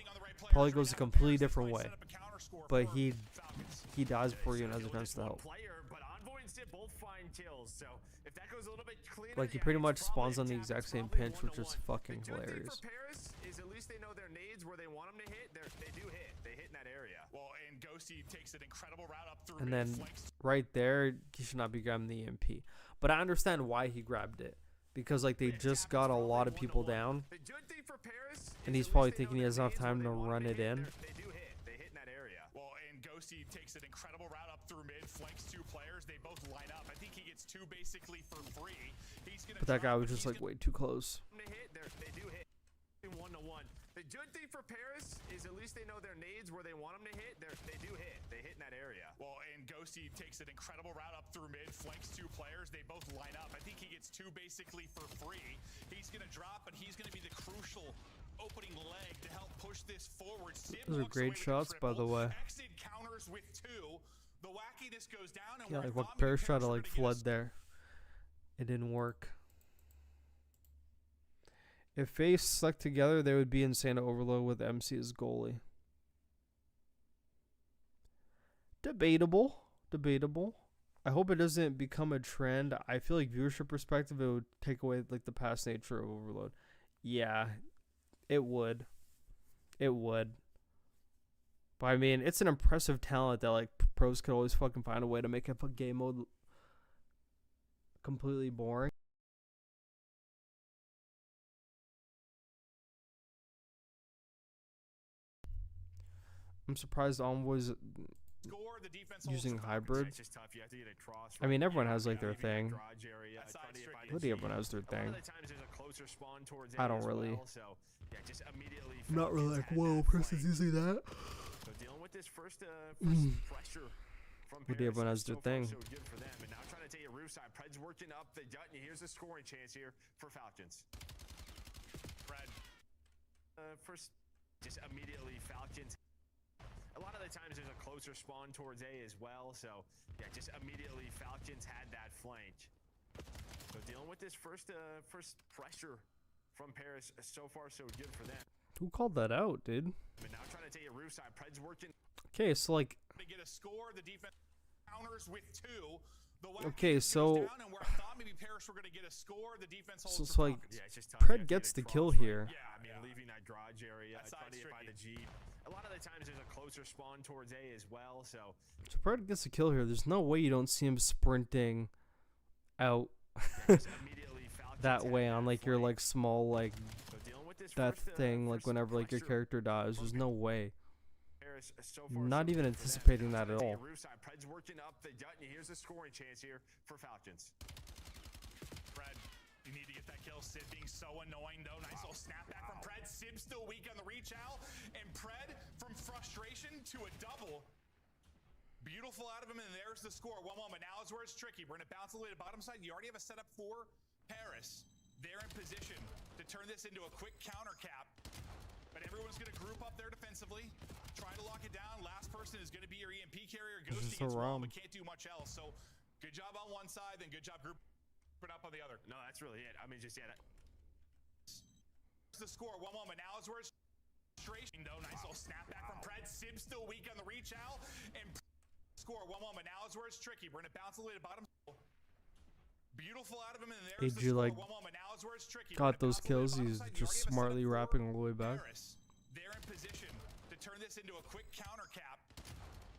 probably goes a completely different way. But he dies before he even has a chance to help. player, but Envoy and Sid both find kills, so if that goes a little bit cleaner, Like he yeah, pretty it's much probably spawns on the a tap. exact It's same probably pinch, which is 1-1. fucking The good thing hilarious. for Paris is at least they know their nades where they want them to hit. They do hit. They hit in that area. Well, and Ghosty takes an incredible route up through And mid, then flanks right there, he should not be grabbing the EMP. But I understand why he grabbed it. Because like they just got a lot of people down. The good thing for Paris And is he's at probably least they thinking know he has their enough nades time where to they want run them it to hit. in. They do hit. They hit in that area. Well, and Ghosty takes an incredible route up through mid, flanks 2 players. They both line up. I think he gets 2 basically for free. He's gonna But that guy drop, was but just he's like way too close. To hit, they do hit. 1-1. The good thing for Paris is at least they know their nades where they want them to hit. They do hit. They hit in that area. Well, and Ghosty takes an incredible route up through mid, flanks 2 players. They both line up. I think he gets 2 basically for free. He's gonna drop, but he's gonna be the crucial opening leg to help push this forward. Sim Those are walks great away with a shots, by the triple. way. Exit counters with 2. The wackiness goes down, and Yeah, where I like what thought maybe Paris tried to were like gonna get flood us- there. It didn't work. If FaZe stuck together, they would be insane to overload with MC as goalie. Debatable. Debatable. I hope it doesn't become a trend. I feel like viewership perspective, it would take away like the past nature of overload. Yeah, it would. It would. But I mean, it's an impressive talent that like pros could always fucking find a way to make a game mode completely boring. I'm surprised Envoy's Score, the defense using holds the hybrid. It's just tough. You have to get across. I mean, everyone has Yeah, like their leaving that thing. garage area, That trying to side's get by tricky. the Literally G. everyone has their A lot thing. of the times there's a closer spawn towards A I don't as really. well, so yeah, just immediately. I'm not really Falcons like, had whoa, that person's flank. using that. So dealing with this first pressure from Literally everyone has their so far, thing. so good for them. And now trying to take a roof side. Pred's working up the gut, and here's a scoring chance here for Falcons. Fred. First, just immediately Falcons. A lot of the times there's a closer spawn towards A as well, so yeah, just immediately Falcons had that flank. So dealing with this first pressure from Paris, so far so good for them. Who called that out, dude? But now trying to take a roof side. Pred's working. Okay, so like, To get a score, the defense counters with 2. The okay, so down, and where I thought maybe Paris were going to get a score, the defense holds so for it's like Falcons. Yeah, it's just tough. You have Pred to gets get the kill across, right? here. Yeah, I mean, leaving that garage area, That trying to side's get by the tricky. Jeep. A lot of the times there's a closer spawn towards A as well, so So Pred gets the kill here. There's no way you don't see him sprinting out yeah, just immediately Falcons that had way on like your flank. like small like So dealing with this death first, thing, like first whenever like your pressure character dies. There's no way. Paris, so far, Not so even good for them. anticipating Now that at trying to take all. a roof side. Pred's working up the gut, and here's a scoring chance here for Falcons. Fred, you need to get that kill. Sid being so annoying, though. Nice little snapback from Pred. Sib still weak on the reach out. And Pred, from frustration to a double. Beautiful out of him, and there's the score. 1-1, but now is where it's tricky. We're going to bounce all the way to bottom side. You already have a setup for Paris. They're in position to turn this into a quick counter cap. But everyone's going to group up there defensively. Try to lock it down. Last person is going to be your EMP carrier. Ghosty is so gets wrong, wrong. but can't do much else. So good job on one side, then good job group it up on the other. No, that's really it. I mean, just yeah, that. The score 1-1, but now is where it's frustration, though. Nice little snapback from Pred. Sib still weak on the reach out. And score 1-1, but now is where it's tricky. We're going to bounce all the way to bottom. Beautiful out of him, and there's the AG score. like 1-1, but now is where it's tricky. got those kills. He's just smartly wrapping all the way back. Paris. They're in position to turn this into a quick counter cap.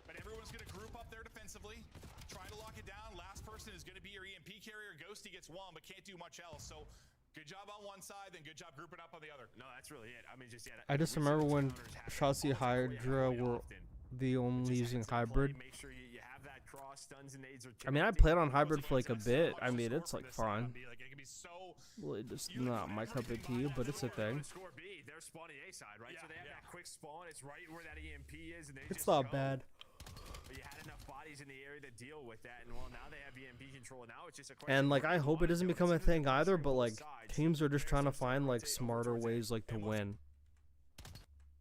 But everyone's going to group up there defensively. Try to lock it down. Last person is going to be your EMP carrier. Ghosty gets one, but can't do much else. So good job on one side, then good job grouping up on the other. No, that's really it. I mean, just yeah. I just remember when Shotzi Hydra were the only using hybrid. Make sure you have that cross, stuns and nades are I mean, I connected. played on hybrid for like a bit. I mean, it's like fun. Like, it can be so Well, it's not my cup of tea, but it's a thing. Score B, they're spawning A side, right? Yeah, So they have yeah. that quick spawn. It's right where that EMP is, and they It's just not go. bad. But you had enough bodies in the area to deal with that, and well, now they have EMP control. And now it's just a question. And of like, where I you hope want it doesn't go. become a As soon as thing the either. pressure But both like, sides, teams are just Paris trying to is starting find like rotate over smarter towards A. ways like to And what's win.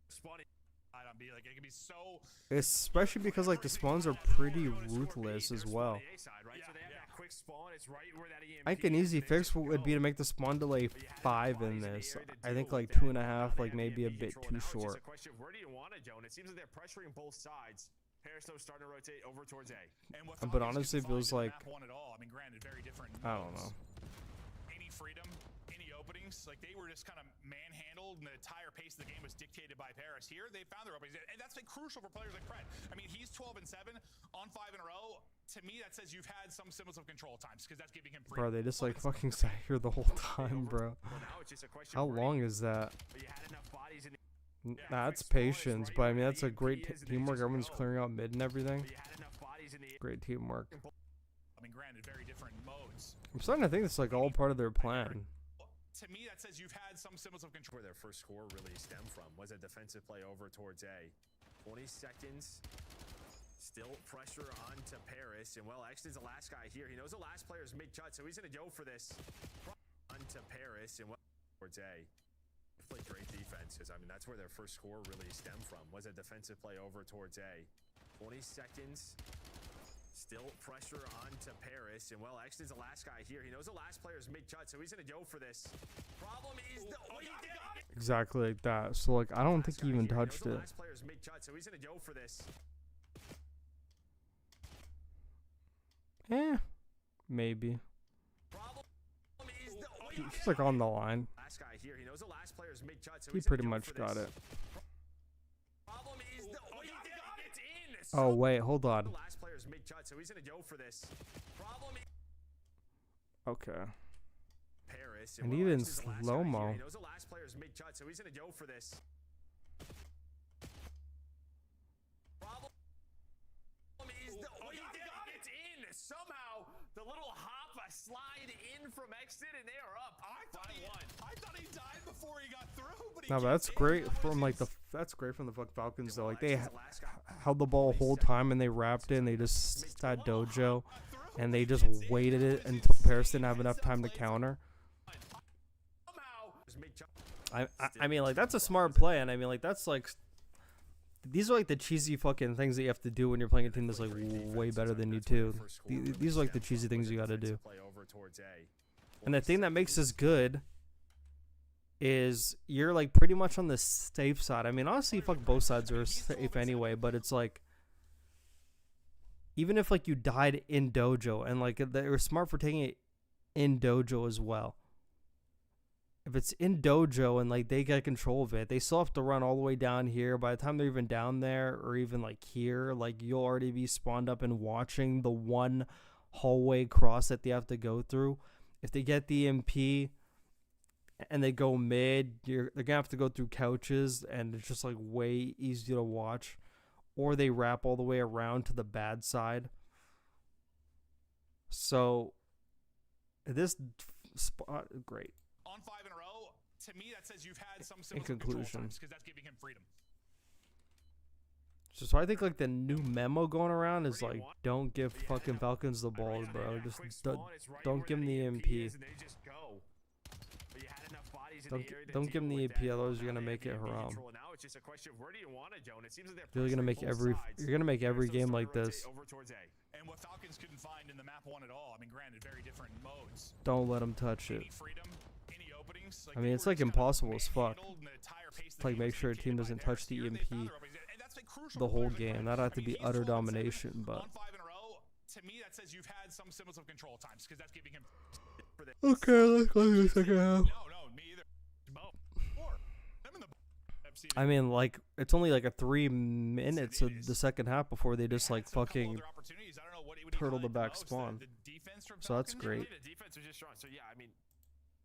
spawning? I don't be like it can be so Especially because like the spawns are pretty ruthless as well. A side, right? So they have that quick spawn. It's right where that EMP I think an is, easy and they fix just would be go. to make the spawn delay But you had 5 enough in bodies the this. area to I deal think with like that. 2.5, Now they like have maybe a EMP bit control. too Now it's just short. a question of where do you want to go? And it seems like they're pressuring both sides. Paris though starting to rotate over towards A. and what But Falcons honestly, didn't it feels find in the like- map one at all. I mean, granted, very different. I don't modes. know. Any freedom, any openings, like they were just kind of manhandled, and the entire pace of the game was dictated by Paris. Here, they found their openings, and that's been crucial for players like Pred. I mean, he's 12-7 on 5 in a row. To me, that says you've had some semblance of control at times because that's giving him freedom. Bro, they just like fucking sat here the whole time, bro. Well, now it's just a question How of where long is that? but you had enough bodies in the Nah, that's quick spawn is patience, right but I where mean the that's a EMP great is, and they teamwork. just Everyone's go. clearing out mid and everything. But you had enough bodies in the Great teamwork. I mean, granted, very different modes. I'm starting to think it's like all part of their plan. To me, that says you've had some semblance of control. where their first score really stemmed from was a defensive play over towards A. 20 seconds. Still pressure on to Paris. And well, Exton's the last guy here. He knows the last player's mid-cut, so he's going to go for this. On to Paris and well, towards A. They played great defense because, I mean, that's where their first score really stemmed from was a defensive play over towards A. 20 seconds. Still pressure on to Paris. And well, Exton's the last guy here. He knows the last player's mid-cut, so he's going to go for this. Problem is, he did it! Exactly like that. So like I don't think he even touched it. Last player's mid-cut, so he's going to go for this. Maybe. Problem is, He's like on the line. last guy here. He knows the last player's mid-cut, so He he's gonna pretty go much for got this. it. Problem is, he did it! It's in! Oh wait, hold The on. last player's mid-cut, so he's going to go for this. Problem is, Okay. Paris. And well, even Exton's the last guy slow-mo. here. He knows the last player's mid-cut, so he's going to go for this. little hop, a slide in from exit, and they are up. I thought he died before he got through, but he No, but that's kept great in. That from was like the his- that's great from the fuck Falcons though. Well, Like they Exit's the last guy. held the ball whole time and they wrapped it and they just sat dojo and they just waited it until Paris didn't have enough time to counter. Somehow, just make jump. I mean like that's a smart play and I mean like that's like these are like the cheesy fucking things that you have to do when you're playing a team that's like way better than you too. These are like the cheesy things you got to do. Play over towards A. And the thing that makes this good is you're like pretty much on the safe side. I mean, honestly, fuck both sides are safe anyway, but it's like even if like you died in dojo and like they were smart for taking it in dojo as well. If it's in dojo and like they get control of it, they still have to run all the way down here. By the time they're even down there or even like here, like you'll already be spawned up and watching the one hallway cross that they have to go through. If they get the MP and they go mid, they're gonna have to go through couches and it's just like way easy to watch. Or they wrap all the way around to the bad side. So this spot great. On 5 in a row, to me that says you've had some In symbols of control conclusion. times because that's giving him freedom. So I think like the new memo going around is like don't give fucking Falcons the balls, bro. Just don't give them the MP. Don't give them the AP, otherwise you're gonna make it haram. Now it's just a question of where do you want to go, and it seems like You're gonna make every game like this. over towards A. And what Falcons couldn't find in the map one at all. I mean, granted, very different modes. Don't let them touch it. Any freedom, any openings. I mean, it's like impossible as fuck. Like make sure a team doesn't touch the EMP the whole game. That'd have to be utter domination, but. On 5 in a row, to me that says you've had some symbols of control times because that's giving him. Okay, let's go to the second half. No, me either. I mean, like, it's only like a 3 minutes of the second half before they just like fucking turtle the back spawn. So that's great. The defense was just strong. So yeah, I mean,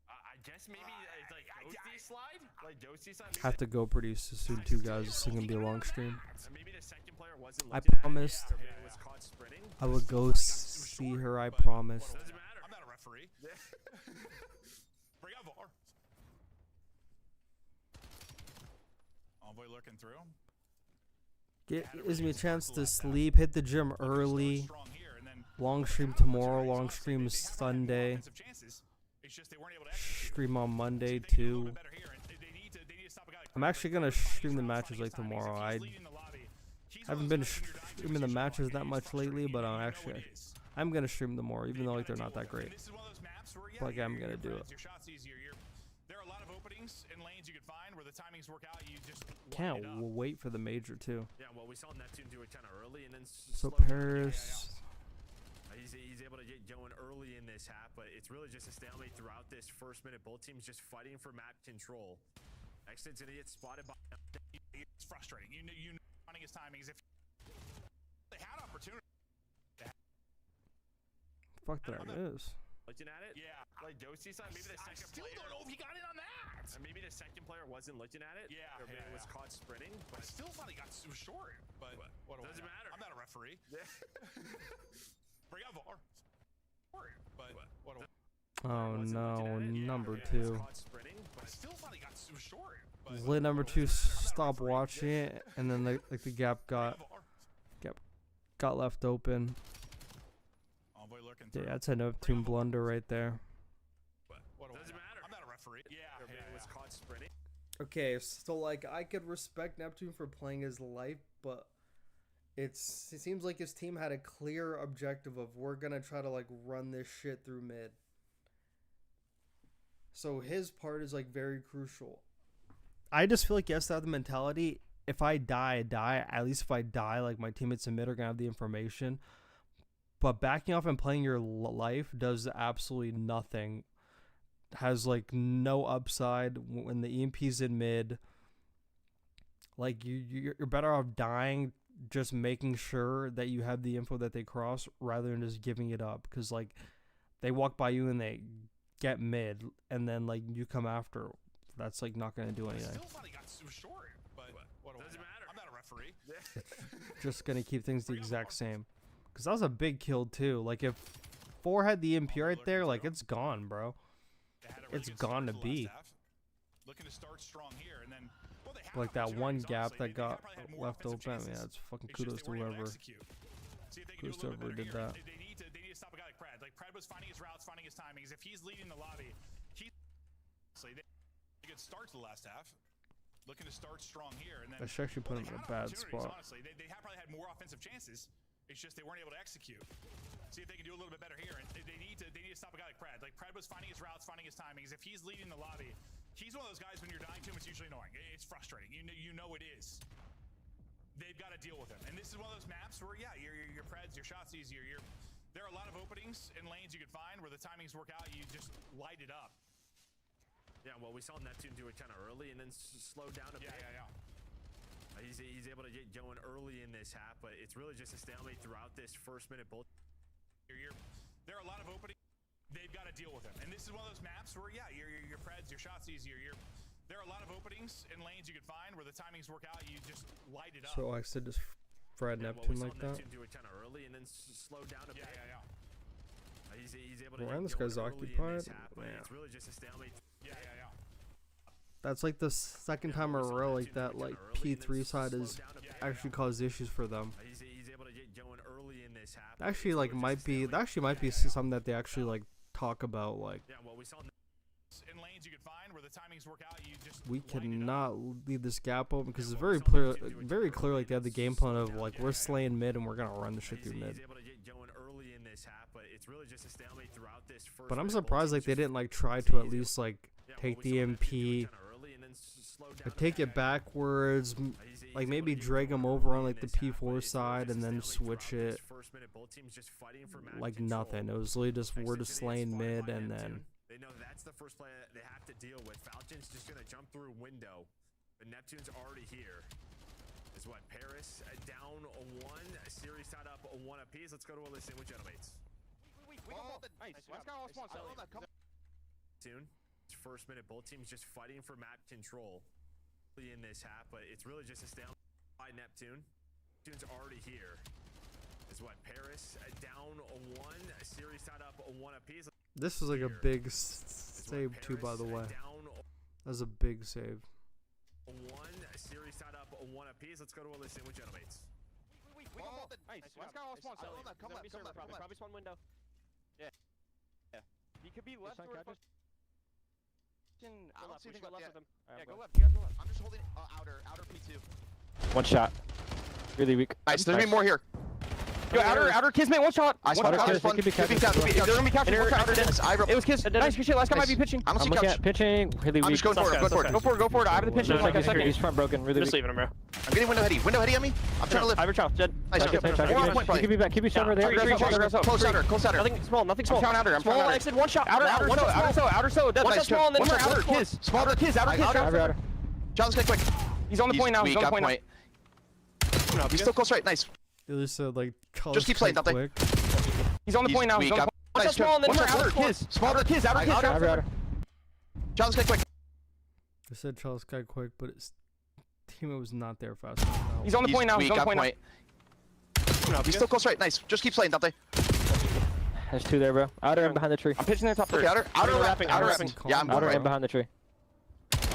I guess maybe it's like Ghosty slide, like Ghosty slide. Have to go pretty soon too, guys. This is gonna be a long stream. Maybe the second player wasn't I looking at it. promised So maybe it was caught sprinting. I would go see her. I promised. Doesn't matter. I'm not a referee. Bring out VAR. Envoy lurking through. Gives me a chance to sleep, hit the gym early. Long stream tomorrow, long stream Sunday. Stream on Monday too. I'm actually gonna stream the matches like tomorrow. I haven't been streaming the matches that much lately, but I'm gonna stream them more, even though like they're not that great. But like I'm gonna do it. There are a lot of openings and lanes you can find where the timings work out. You just Can't wait for the major too. Yeah, well, we saw Neptune do it kind of early and then So slow down. Paris. He's able to get going early in this half, but it's really just a stalemate throughout this first minute. Both teams just fighting for map control. Exit's gonna get spotted by. It's frustrating. You know, running his timings. If they had opportunity. Fuck that is. Looking at it, Yeah. like Ghosty side, maybe the I second still player. don't know if he got in on that. Maybe the second player wasn't looking at it. Yeah, or maybe it was yeah. caught sprinting. I But still thought he got too short, but what do I Doesn't know? matter. I'm not a referee. Bring out VAR. But what do I Oh wasn't no, looking at it. number Maybe it was 2. caught sprinting. I still thought he got too short. But Lit number 2 stopped watching it, and then the gap got left open. Envoy lurking Yeah, through. that's a Neptune blunder right there. What do I Doesn't know? matter. I'm not a referee. Yeah. Or maybe it was caught sprinting. Okay, so like I could respect Neptune for playing his life, but it seems like his team had a clear objective of we're gonna try to like run this shit through mid. So his part is like very crucial. I just feel like he has to have the mentality. If I die, I die. At least if I die, like my teammates in mid are gonna have the information. But backing off and playing your life does absolutely nothing. Has like no upside when the EMP's in mid. Like you're better off dying, just making sure that you have the info that they cross rather than just giving it up. Because like they walk by you and they get mid, and then like you come after. That's like not gonna do I anything. still thought he got too short. But what do I Doesn't know? matter. I'm not a referee. Just gonna keep things the exact same. Because that was a big kill too. Like if forehead, the EMP right there, like it's gone, bro. It's gone to be. Looking to start strong here, and then Like that one gap that got left open. Yeah, it's fucking kudos to whoever. Kudos to whoever did that. They need to stop a guy like Pred. Like Pred was finding his routes, finding his timings. If he's leading the lobby, he's a good start to the last half. Looking to start strong here, and then I should actually put him in a bad spot. Honestly, they probably had more offensive chances. It's just they weren't able to execute. See if they can do a little bit better here. And they need to stop a guy like Pred. Like Pred was finding his routes, finding his timings. If he's leading the lobby, he's one of those guys when you're dying to him, it's usually annoying. It's frustrating. You know it is. They've got to deal with him. And this is one of those maps where, yeah, your Preds, your shots easier. There are a lot of openings and lanes you can find where the timings work out. You just light it up. Yeah, well, we saw Neptune do it kind of early and then slow down a bit. Yeah. He's able to get going early in this half, but it's really just a stalemate throughout this first minute bull. There are a lot of openings. They've got to deal with him. And this is one of those maps where, yeah, your Preds, your shots easier. There are a lot of openings and lanes you can find where the timings work out. You just light it up. So I said just Fred Neptune like that. Neptune do it kind of early and then slow down a bit. Yeah. He's able to Man, get this guy's going early in occupied. this half, but it's really just a stalemate. Yeah. That's like the second time in a row like that. Like P3 side has actually caused issues for them. He's able to get going early in this half. Actually, like might be something that they actually like talk about. Like Yeah, well, we saw in lanes you can find where the timings work out. You just we light it up. cannot leave this gap open because it's very clear. Like they have the game plan of like we're slaying mid and we're gonna run the shit through mid. He's able to get going early in this half, but it's really just a stalemate throughout this first. But I'm minute. surprised like they didn't like try to at least like take the MP, like take it backwards, like maybe drag them over on like the P4 side and then switch it. Like nothing. It was literally just we're just slaying mid and then. They know that's the first play they have to deal with. Falcon's just gonna jump through window, but Neptune's already here. Is what Paris down a one, a series tied up a one apiece. Let's go to a listen with Genomates. Nice. Let's go. Soon, first minute, both teams just fighting for map control in this half, but it's really just a stalemate by Neptune. Neptune's already here. Is what Paris down a one, a series tied up a one apiece. This was like a big save too, by the way. That was a big save. A one, a series tied up a one apiece. Let's go to a listen with Genomates. Nice. Let's go. Come left. Probably spawn window. Yeah. He could be left or fuck. I don't see anything left with him. Yeah, go left. You guys go left. I'm just holding outer P2. One shot. Really weak. Nice. There's gonna be more here. Yo, outer Kismet, one shot. I spotted Kiss. They're gonna be captured. It was Kiss. Nice, good shit. Last guy might be pitching. I'm looking at pitching. Really weak. I'm just going for it. Go for it. I have the pitch. He's front broken. Really just weak. leaving him, bro. I'm getting window heady on me. I'm trying to lift. Ivory Chow. Dead. Nice. Keep me back. Keep me somewhere there. Close outer. Nothing small. I'm small exit. One shot. Outer so. One shot small and then outer Kiss. Outer Kiss. John's got quick. He's on the point now. He's still close right. Nice. At least like just keep playing, Dante. He's on the point now. One shot small and then outer Kiss. Outer Kiss. Outer. John's got quick. I said Charles got quick, but his teammate was not there fast enough. He's on the point now. He's still close right. Nice. Just keep playing, Dante. There's two there, bro. Outer and behind the tree. I'm pitching the top three. Outer wrapping. Yeah, I'm outer going and behind the tree.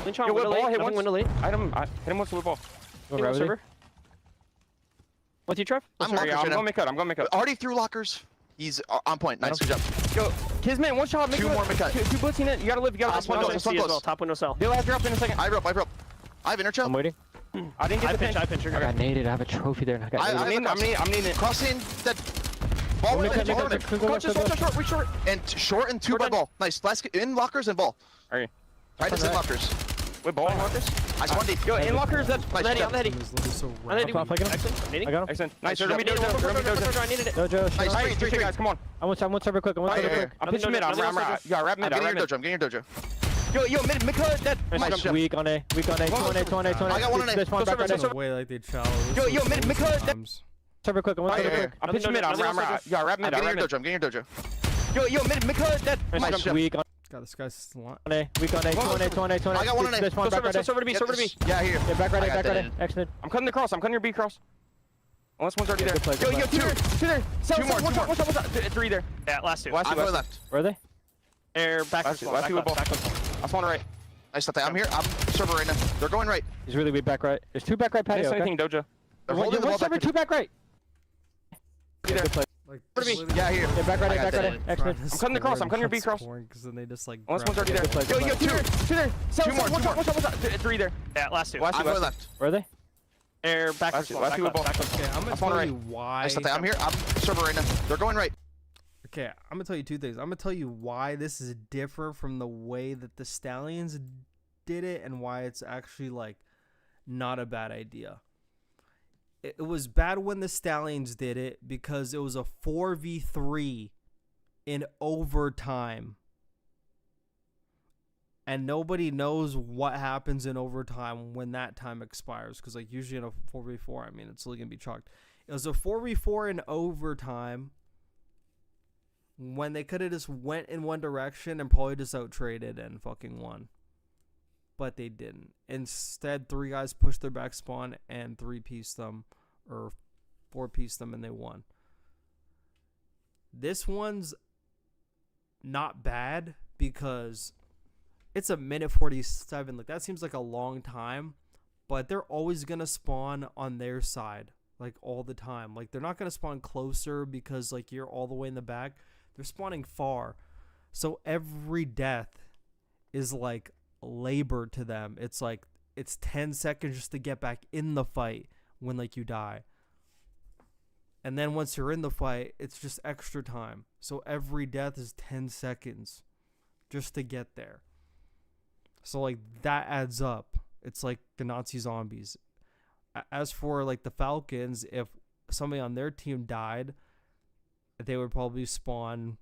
Yo, ball, hit window late. I hit him once with the ball. What's you, Trev? I'm gonna make cut. Already through lockers. He's on point. Nice, good job. Yo, Kismet, one shot. Two more cut. Two blitzing it. You gotta live. You gotta close. Top window cell. He'll have drop in a second. I rope. I have inner chill. I'm waiting. I didn't get the pinch. I got naded. I have a trophy there. I'm needing it. Crossing that. Ball short. And short and two by ball. Nice. Last in lockers and ball. Alright. Right, it's in lockers. Wait, ball in lockers? I spawned deep. Yo, in lockers, that's nice. I got him. Excellent. Nice. They're gonna be dojo. I needed it. Dojo. Nice. Three guys, come on. I'm one server quick. I'm pitching mid. I'm getting your dojo. Yo, mid cut. That. Nice. Weak on A. 2 on A. I got one on A. This one back right there. Way like they challenge. Yo, mid cut. Server quick. I'm pitching mid. I'm getting your dojo. Yo, mid cut. That. Nice. Weak on God, this guy's slot. Weak on A. 2 on A. I got one on A. This one back right there. Server to B. Yeah, here. Yeah, back right there. Excellent. I'm cutting the cross. I'm cutting your B cross. Unless one's already Yeah, there. good play, Yo, good yo, two there. Two more. One shot. Three there. Yeah, last two. I'm going left. Where are they? They're back Last two with ball. I'm on right. Nice left. I'm here. I'm server right now. They're going right. He's really weak back right. There's two back right patio. Okay? Anything, Doja? They're holding the One ball server, back. two back right. There. Good play. Like, Yeah, here. Yeah, back right, I got back that right. in. X-Men. I'm cutting the cross. I'm cutting your B cross. Because then they just like. Unless one's already there. Good play, Yo, good yo, two there. Two more. One shot. Three there. Yeah, last two. I'm going left. Where are they? They're back. Last two with ball. Okay, I'm gonna on tell right. you why. Nice left. I'm here. I'm server right now. They're going right. Okay, I'm gonna tell you two things. I'm gonna tell you why this is different from the way that the Stallions did it, and why it's actually like not a bad idea. It was bad when the Stallions did it because it was a 4v3 in overtime. And nobody knows what happens in overtime when that time expires. Because like usually in a 4v4, I mean, it's still going to be chalked. It was a 4v4 in overtime when they could have just went in one direction and probably just out-traded and fucking won. But they didn't. Instead, 3 guys pushed their back spawn and 3-pieced them. Or 4-pieced them and they won. This one's not bad because it's a minute 47. Like that seems like a long time, but they're always gonna spawn on their side, like all the time. Like they're not gonna spawn closer because like you're all the way in the back. They're spawning far, so every death is like labor to them. It's like it's 10 seconds just to get back in the fight when like you die. And then once you're in the fight, it's just extra time. So every death is 10 seconds just to get there. So like that adds up. It's like the Nazi zombies. As for like the Falcons, if somebody on their team died, they would probably spawn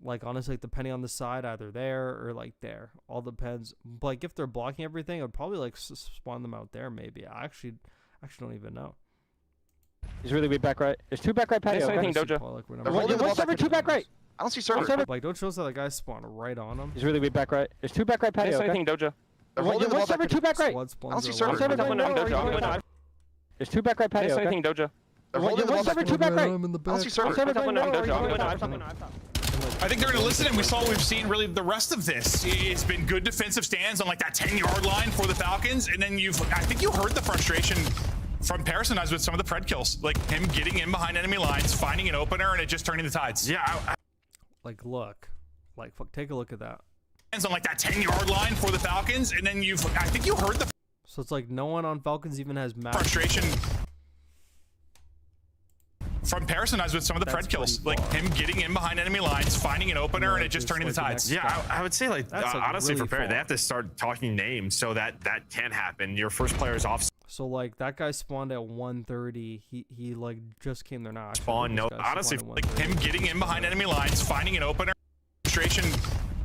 like honestly like, depending on the side, either there or like there. All depends. But like if they're blocking everything, I'd probably like spawn them out there maybe. I actually don't even know. He's really weak back right. There's two back right patio. Anything, Doja? One server, two back right. I don't see server. Like don't show us that the guys spawn right on them. He's really weak back right. There's two back right patio. Anything, Doja? One server, two back right. I don't see server. There's two back right patio. Anything, Doja? One server, two back right. I don't see server. I think they're going to listen, and we saw what we've seen really the rest of this. It's been good defensive stands on like that 10-yard line for the Falcons, and then I think you heard the frustration from Pearson with some of the pred kills, like him getting in behind enemy lines, finding an opener, and it just turning the tides. Yeah. Like look, like fuck, take a look at that. On like that 10-yard line for the Falcons, and then I think you heard the So it's like no one on Falcons even has map. frustration from Pearson with some of the pred kills, like him getting in behind enemy lines, finding an opener, and it just turning the tides. Yeah, I would say like honestly really for Perry, far. they have to start talking names so that can't happen. Your first player is off So like that guy spawned at 1:30. He like just came there now. spawn. No, honestly, like him getting in behind enemy lines, finding an opener, frustration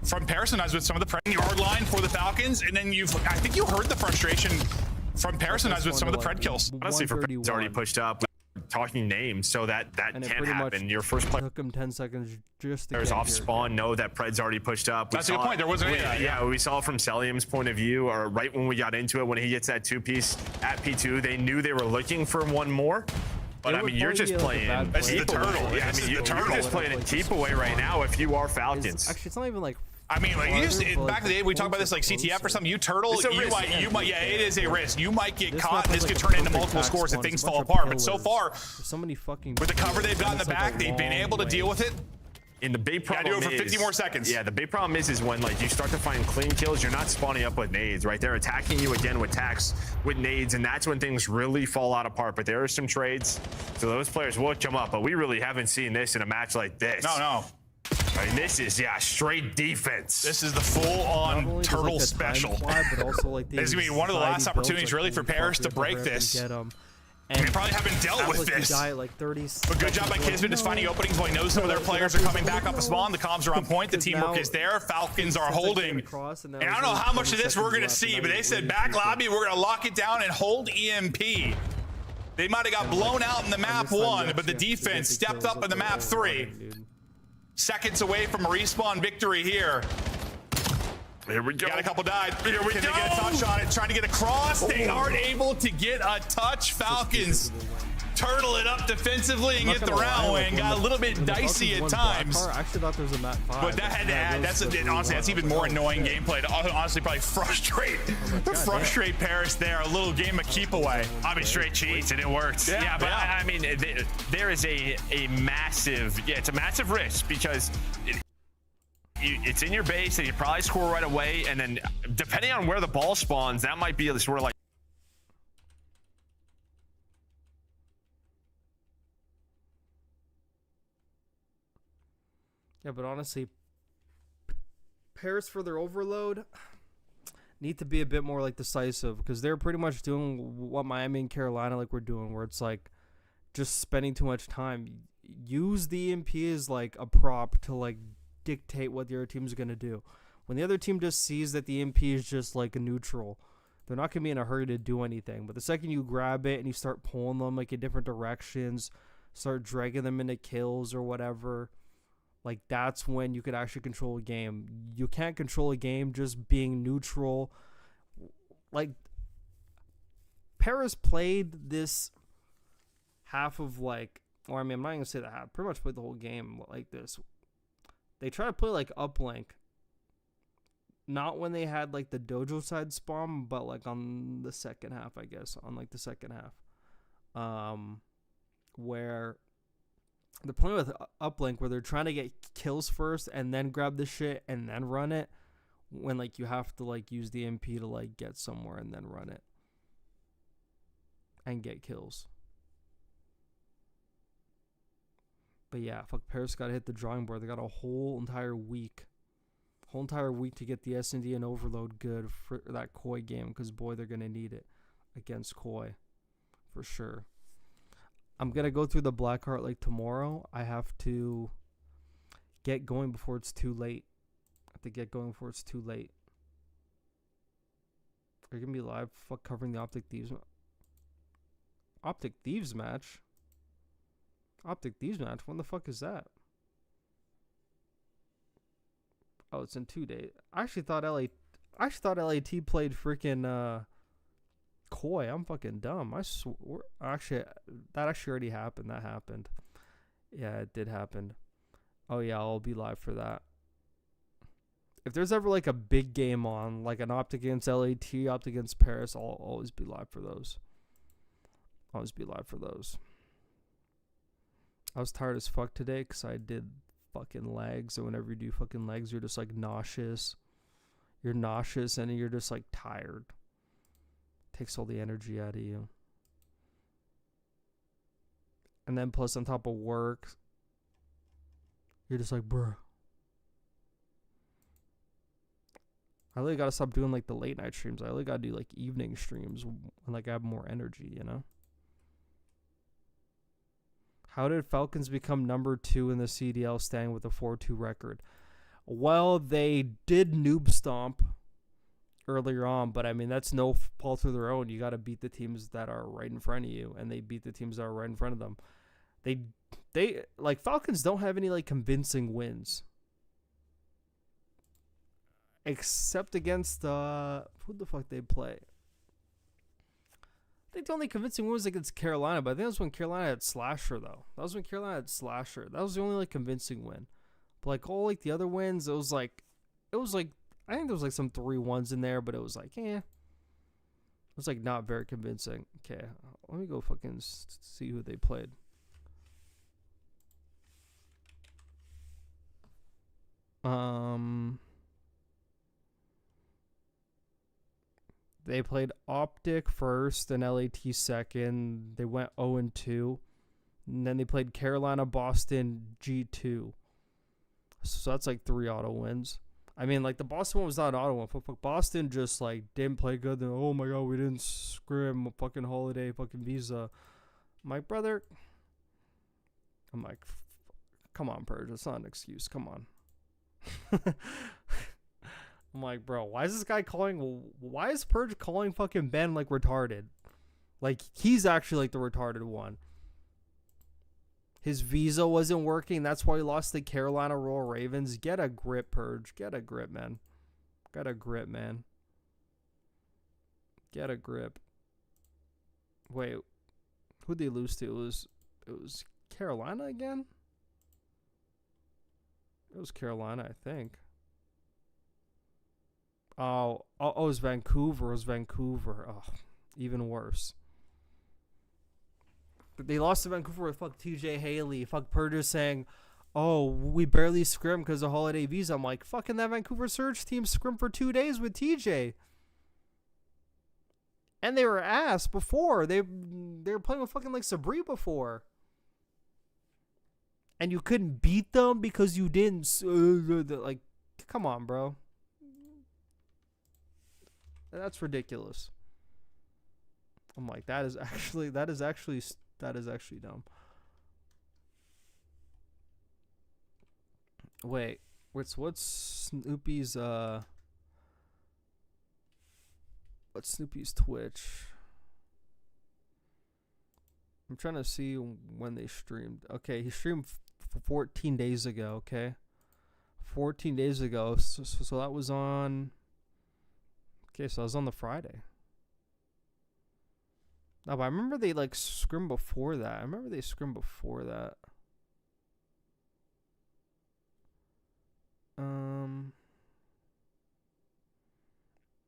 from Pearson with some of the 10-yard line for the Falcons, and then I think you heard the frustration from Pearson with some of the pred kills. honestly for Perry, it's already pushed up. Talking names so that And it can't pretty happen. much Your first player took him 10 seconds just to is get off here. spawn. Know that Pred's already pushed up. That's a good point. There wasn't any of that, Yeah, we saw from Celium's point of view, or right when we got into it, when he gets that 2-piece at P2, they knew they were looking for one more. But It I would mean, you're probably just be, like, a playing bad play. keep It's the away. turtle. Yeah, I This mean, is you're the turtle. just playing Like, keep away right now if you are Falcons. Actually, it's not even like. I mean, like you just farther, but, back in the day, we talked about this like CTF or something. You turtle, It's a you risk. might, yeah, it is a risk. You might get This caught, map and this has, could like, turn into perfect multiple back scores if spawns, things a bunch fall of apart. But so pillars. far, There's so many fucking. with the cover they've got in the It's like back, a they've been able to long deal with it. And the big Gotta problem do it for 50 is, more seconds. Yeah, the big problem is when like you start to find clean kills, you're not spawning up with nades, right? They're attacking you again with tacks, with nades, and that's when things really fall out apart. But there are some trades, so those players will come up. But we really haven't seen this in a match like this. No. I mean, this is straight defense. This is the Not only full-on does, turtle like, the time special. fly, but also, like, the This is gonna be one of the last anxiety opportunities builds, really like, for holy Paris fuck, to we break have to this. Get 'em. They probably haven't dealt with like, this. Die at, like 30 But good job by Kismet is finding openings while he knows some of their players are coming back off the spawn. The comms are on point. The teamwork is there. Falcons are holding. And I don't know how much of this we're going to see, but they said back lobby, we're going to lock it down and hold EMP. They might have got blown out in the map 1, but the defense stepped up in the map 3. Seconds away from a respawn victory here. Here we go. Got a couple died. Here we Can go. they get a touch on it? Trying to get across. They aren't able to get a touch. Falcons turtle it up defensively and get the round win. Got a little bit dicey at times. I actually thought there was a map 5. But that had to add. Honestly, that's even more annoying gameplay. To honestly, probably frustrate Paris there. A little game of keep away. I mean, straight cheats and it worked. Yeah, but I mean, there is a massive. Yeah, it's a massive risk because. It's in your base and you probably score right away, and then depending on where the ball spawns, that might be sort of like. Yeah, but honestly, Paris for their overload need to be a bit more like decisive, because they're pretty much doing what Miami and Carolina like we're doing, where it's like just spending too much time. Use the EMP as like a prop to like dictate what the other team's going to do. When the other team just sees that the EMP is just like a neutral, they're not going to be in a hurry to do anything. But the second you grab it and you start pulling them like in different directions, start dragging them into kills or whatever, like that's when you could actually control a game. You can't control a game just being neutral. Like Paris played this half of like, or I mean, I'm not going to say that half, pretty much played the whole game like this. They try to play like uplink, not when they had like the dojo side spawn, but like on the second half, I guess, on like the second half, where they're playing with uplink, where they're trying to get kills first and then grab the shit and then run it, when like you have to like use the MP to like get somewhere and then run it and get kills. But yeah, fuck, Paris got to hit the drawing board. They got a whole entire week to get the S&D and overload good for that Koi game, because boy, they're going to need it against Koi for sure. I'm going to go through the Blackheart like tomorrow. I have to get going before it's too late. Are you going to be live covering the Optic Thieves match? Optic Thieves match? When the fuck is that? Oh, it's in 2 days. I actually thought LAT played freaking Koi. I'm fucking dumb. I swear. Actually, that actually already happened. That happened. Yeah, it did happen. Oh yeah, I'll be live for that. If there's ever like a big game on, like an Optic against LAT, Optic against Paris, I'll always be live for those. I was tired as fuck today because I did fucking legs, and whenever you do fucking legs, you're just like nauseous. You're nauseous and you're just like tired. Takes all the energy out of you. And then plus on top of work, you're just like, bruh. I really gotta stop doing like the late night streams. I really gotta do like evening streams and like I have more energy, you know? How did Falcons become number 2 in the CDL, standing with a 4-2 record? Well, they did noob stomp earlier on, but I mean, that's no fault of their own. You got to beat the teams that are right in front of you, and they beat the teams that are right in front of them. They like, Falcons don't have any like convincing wins. Except against, who the fuck they play? I think the only convincing win was against Carolina, but I think that was when Carolina had Slasher, though. That was the only like convincing win. But like all like the other wins, it was like I think there was like some 3-1s in there, but it was like, it was like not very convincing. Okay, let me go fucking see who they played. They played Optic first and LAT second. They went 0-2. And then they played Carolina, Boston, G2. So that's like 3 auto wins. I mean, like the Boston one was not an auto win. Boston just like didn't play good. Then, oh my god, we didn't scrim a fucking holiday, fucking visa. My brother. I'm like, come on, Purge. That's not an excuse. Come on. I'm like, bro, why is Purge calling fucking Ben like retarded? Like, he's actually like the retarded one. His visa wasn't working. That's why he lost the Carolina Royal Ravens. Get a grip, Purge. Get a grip, man. Get a grip, man. Get a grip. Wait. Who'd they lose to? It was Carolina again? It was Carolina, I think. Oh, it was Vancouver. It was Vancouver. Oh, even worse. They lost to Vancouver with fuck TJ Haley. Fuck Purger saying, oh, we barely scrimmed because of holiday visa. I'm like, fucking that Vancouver Surge team scrimmed for 2 days with TJ. And they were ass before. They were playing with fucking like Sabri before. And you couldn't beat them because you didn't. Like, come on, bro. That's ridiculous. I'm like, that is actually dumb. Wait, what's Snoopy's Twitch? I'm trying to see when they streamed. Okay, he streamed 14 days ago, okay? 14 days ago. So that was on... Okay, so I was on the Friday. No, but I remember they like scrimmed before that. I remember they scrimmed before that.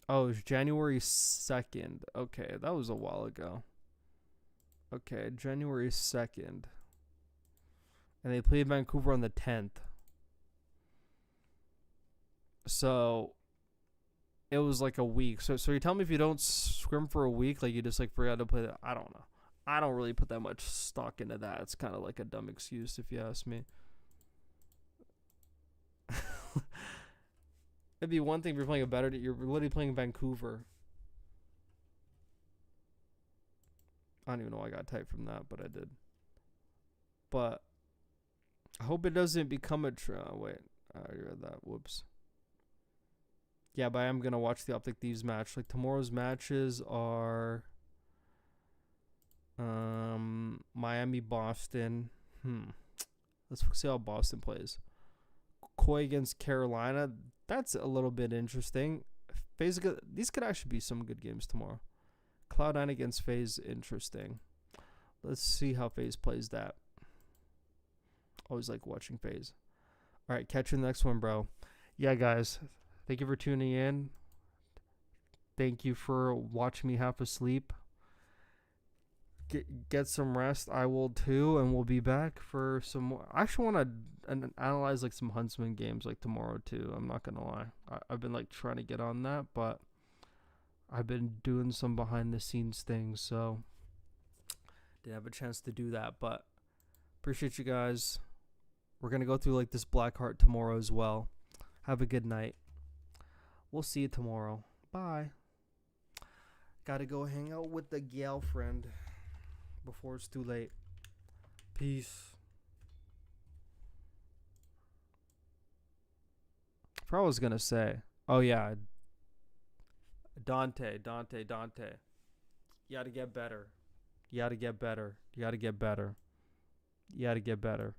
Oh, it was January 2nd. Okay, that was a while ago. Okay, January 2nd. And they played Vancouver on the 10th. So it was like a week. So you tell me if you don't scrim for a week, like you just like forgot to play that. I don't know. I don't really put that much stock into that. It's kind of like a dumb excuse if you ask me. It'd be one thing if you're playing a better. You're literally playing Vancouver. I don't even know why I got typed from that, but I did. But I hope it doesn't become a wait, I read that. Whoops. Yeah, but I am gonna watch the Optic Thieves match. Like tomorrow's matches are Miami, Boston. Let's see how Boston plays. Koi against Carolina. That's a little bit interesting. These could actually be some good games tomorrow. Cloud9 against FaZe, interesting. Let's see how FaZe plays that. Always like watching FaZe. All right, catch you in the next one, bro. Yeah, guys. Thank you for tuning in. Thank you for watching me half asleep. Get some rest. I will too, and we'll be back for some more. I actually want to analyze like some Huntsman games like tomorrow too. I'm not gonna lie. I've been like trying to get on that, but I've been doing some behind the scenes things, so didn't have a chance to do that. But appreciate you guys. We're gonna go through like this Blackheart tomorrow as well. Have a good night. We'll see you tomorrow. Bye. Gotta go hang out with the girlfriend before it's too late. Peace. I forgot what I was gonna say. Oh yeah. Dante. You gotta get better. You gotta get better. You gotta get better. You gotta get better.